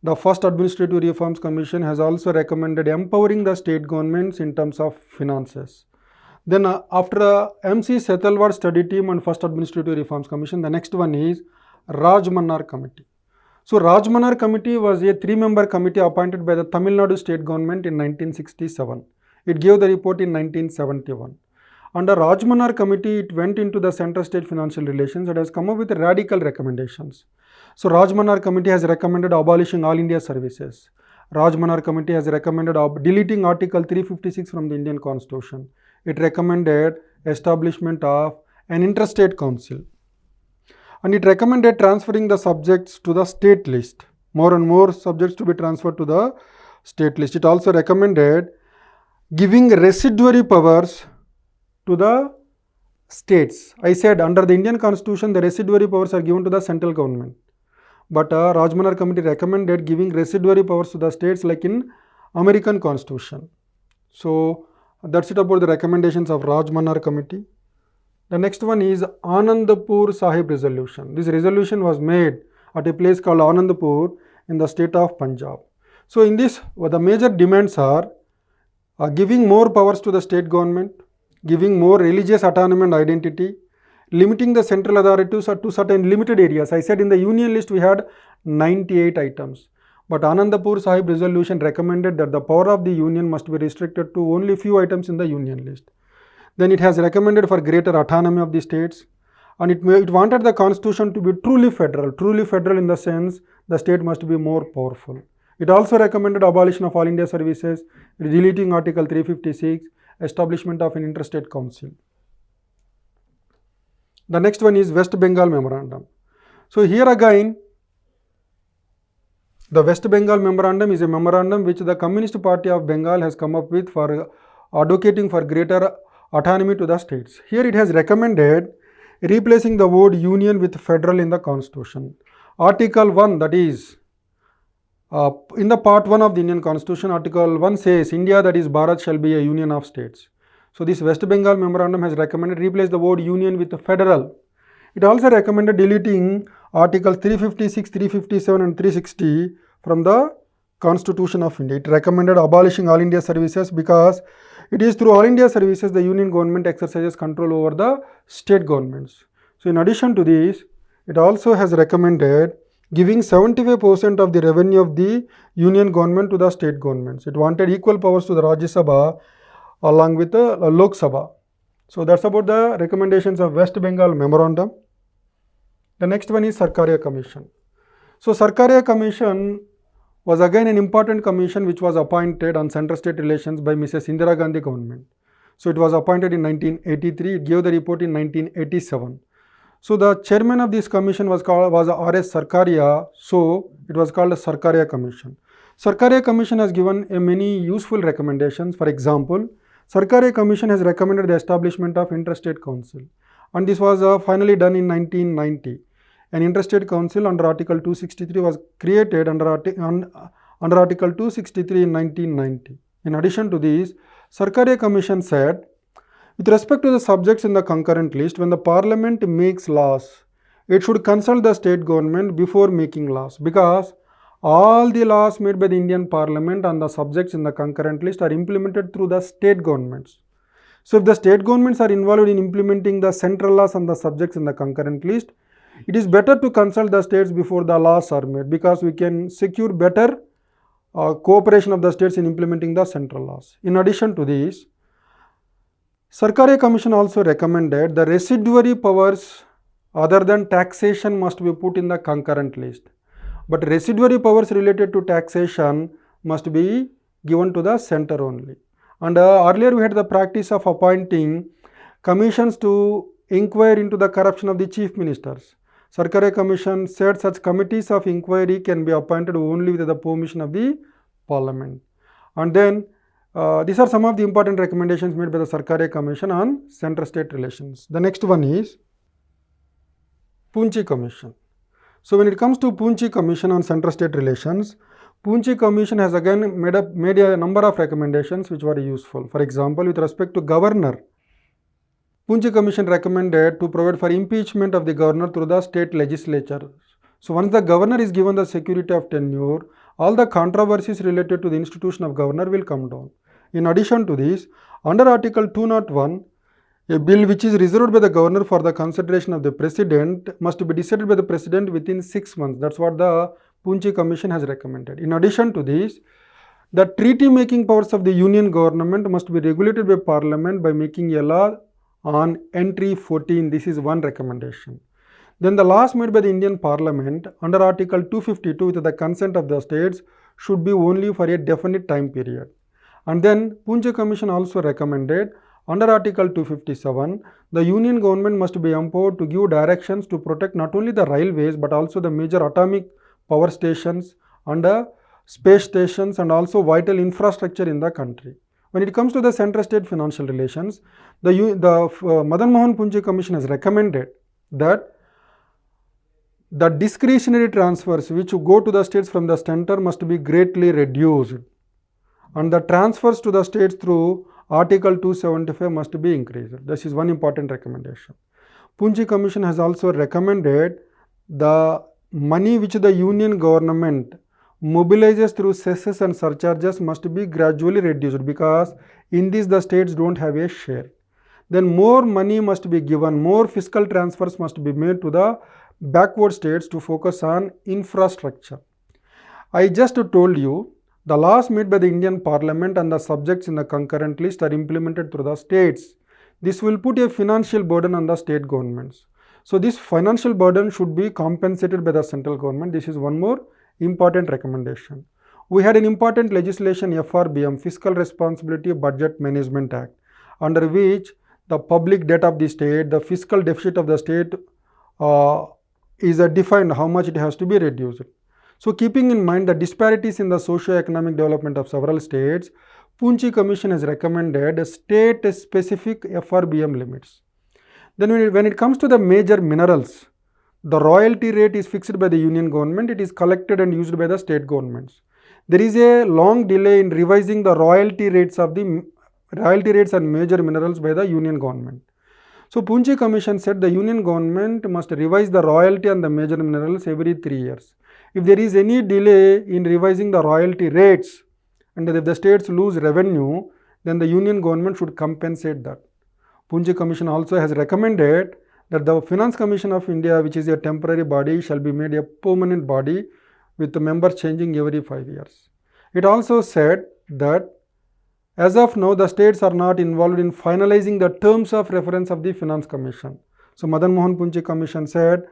The first Administrative Reforms Commission has also recommended empowering the state governments in terms of finances. Then after MC Setalwad Study Team and first Administrative Reforms Commission, the next one is Rajmannar Committee. So Rajmannar Committee was a 3-member committee appointed by the Tamil Nadu state government in 1967. It gave the report in 1971. Under Rajmannar Committee, it went into the center-state financial relations and has come up with radical recommendations. So Rajmannar Committee has recommended abolishing all India services. Rajmannar Committee has recommended deleting Article 356 from the Indian Constitution. It recommended establishment of an interstate council. And it recommended transferring the subjects to the state list. More and more subjects to be transferred to the state list. It also recommended giving residuary powers to the states. I said under the Indian Constitution, the residuary powers are given to the central government. But Rajmannar Committee recommended giving residuary powers to the states like in American Constitution. So that's it about the recommendations of Rajmannar Committee. The next one is Anandpur Sahib resolution. This resolution was made at a place called Anandpur in the state of Punjab. So in this, the major demands are giving more powers to the state government, giving more religious autonomy and identity, limiting the central authorities to certain limited areas. I said in the union list we had 98 items. But Anandpur Sahib resolution recommended that the power of the union must be restricted to only few items in the union list. Then it has recommended for greater autonomy of the states, and it wanted the constitution to be truly federal in the sense the state must be more powerful. It also recommended abolition of all India services, deleting Article 356, establishment of an interstate council. The next one is West Bengal Memorandum. So here again, the West Bengal Memorandum is a memorandum which the Communist Party of Bengal has come up with for advocating for greater autonomy to the states. Here it has recommended replacing the word union with federal in the constitution. Article 1, that is in the part 1 of the Indian Constitution, Article 1 says India, that is Bharat, shall be a union of states. So this West Bengal Memorandum has recommended replace the word union with federal. It also recommended deleting Articles 356, 357 and 360 from the Constitution of India. It recommended abolishing all India services because it is through all India services the union government exercises control over the state governments. So in addition to this, it also has recommended giving 75% of the revenue of the union government to the state governments. It wanted equal powers to the Rajya Sabha along with the Lok Sabha. So that's about the recommendations of West Bengal Memorandum. The next one is Sarkaria Commission. So Sarkaria Commission was again an important commission which was appointed on central-state relations by Mrs. Indira Gandhi government. So it was appointed in 1983. It gave the report in 1987. So the chairman of this commission was R.S. Sarkaria. So it was called the Sarkaria Commission. Sarkaria Commission has given many useful recommendations. For example, Sarkaria Commission has recommended the establishment of interstate council, and this was finally done in 1990. An interstate council under Article 263 was created under Article 263 in 1990. In addition to this, Sarkaria Commission said, with respect to the subjects in the concurrent list, when the Parliament makes laws, it should consult the state government before making laws, because all the laws made by the Indian Parliament on the subjects in the concurrent list are implemented through the state governments. So if the state governments are involved in implementing the central laws on the subjects in the concurrent list, it is better to consult the states before the laws are made, because we can secure better cooperation of the states in implementing the central laws. In addition to this, Sarkaria Commission also recommended the residuary powers other than taxation must be put in the concurrent list. But residuary powers related to taxation must be given to the center only. And earlier we had the practice of appointing commissions to inquire into the corruption of the chief ministers. Sarkaria Commission said such committees of inquiry can be appointed only with the permission of the Parliament. And then these are some of the important recommendations made by the Sarkaria Commission on center-state relations. The next one is Poonchi Commission. So when it comes to Poonchi Commission on center-state relations, Poonchi Commission has again made a number of recommendations which were useful. For example, with respect to governor, Poonchi Commission recommended to provide for impeachment of the governor through the state legislature. So once the governor is given the security of tenure, all the controversies related to the institution of governor will come down. In addition to this, under Article 201, a bill which is reserved by the governor for the consideration of the president must be decided by the president within 6 months. That's what the Poonchi Commission has recommended. In addition to this, the treaty making powers of the union government must be regulated by parliament by making a law on entry 14. This is one recommendation. Then the laws made by the Indian Parliament under Article 252 with the consent of the states should be only for a definite time period. And then Poonchi Commission also recommended under Article 257, the union government must be empowered to give directions to protect not only the railways but also the major atomic power stations and space stations and also vital infrastructure in the country. When it comes to the center-state financial relations, the Madan Mohan Poonchi Commission has recommended that the discretionary transfers which go to the states from the center must be greatly reduced, and the transfers to the states through Article 275 must be increased. This is one important recommendation. Poonchi Commission has also recommended the money which the union government mobilizes through cesses and surcharges must be gradually reduced, because in this the states don't have a share. Then more money must be given, more fiscal transfers must be made to the backward states to focus on infrastructure. I just told you the laws made by the Indian Parliament and the subjects in the concurrent list are implemented through the states. This will put a financial burden on the state governments. So this financial burden should be compensated by the central government. This is one more important recommendation. We had an important legislation, FRBM, Fiscal Responsibility Budget Management Act, under which the public debt of the state, the fiscal deficit of the state is defined how much it has to be reduced. So keeping in mind the disparities in the socio-economic development of several states, Poonchi Commission has recommended state-specific FRBM limits. Then when it comes to the major minerals, the royalty rate is fixed by the union government. It is collected and used by the state governments. There is a long delay in revising the royalty rates and major minerals by the union government. So Poonchi Commission said the union government must revise the royalty and the major minerals every 3 years. If there is any delay in revising the royalty rates and if the states lose revenue, then the union government should compensate that. Poonchi Commission also has recommended that the Finance Commission of India, which is a temporary body, shall be made a permanent body with the members changing every 5 years. It also said that as of now, the states are not involved in finalizing the terms of reference of the Finance Commission. So Madan Mohan Poonchi Commission said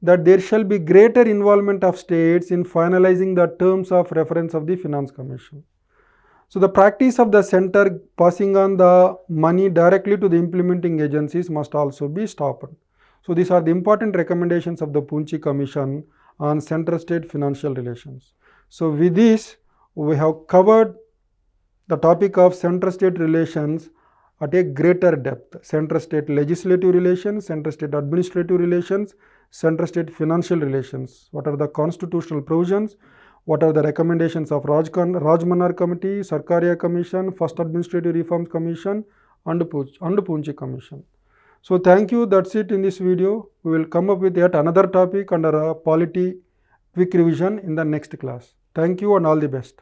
that there shall be greater involvement of states in finalizing the terms of reference of the Finance Commission. So the practice of the center passing on the money directly to the implementing agencies must also be stopped. So these are the important recommendations of the Poonchi Commission on center-state financial relations. So with this, we have covered the topic of center-state relations at a greater depth. Center-state legislative relations, center-state administrative relations, center-state financial relations. What are the constitutional provisions? What are the recommendations of Rajmanar Committee, Sarkaria Commission, First Administrative Reforms Commission and Poonchi Commission. So thank you. That's it in this video. We will come up with yet another topic under a polity quick revision in the next class. Thank you and all the best.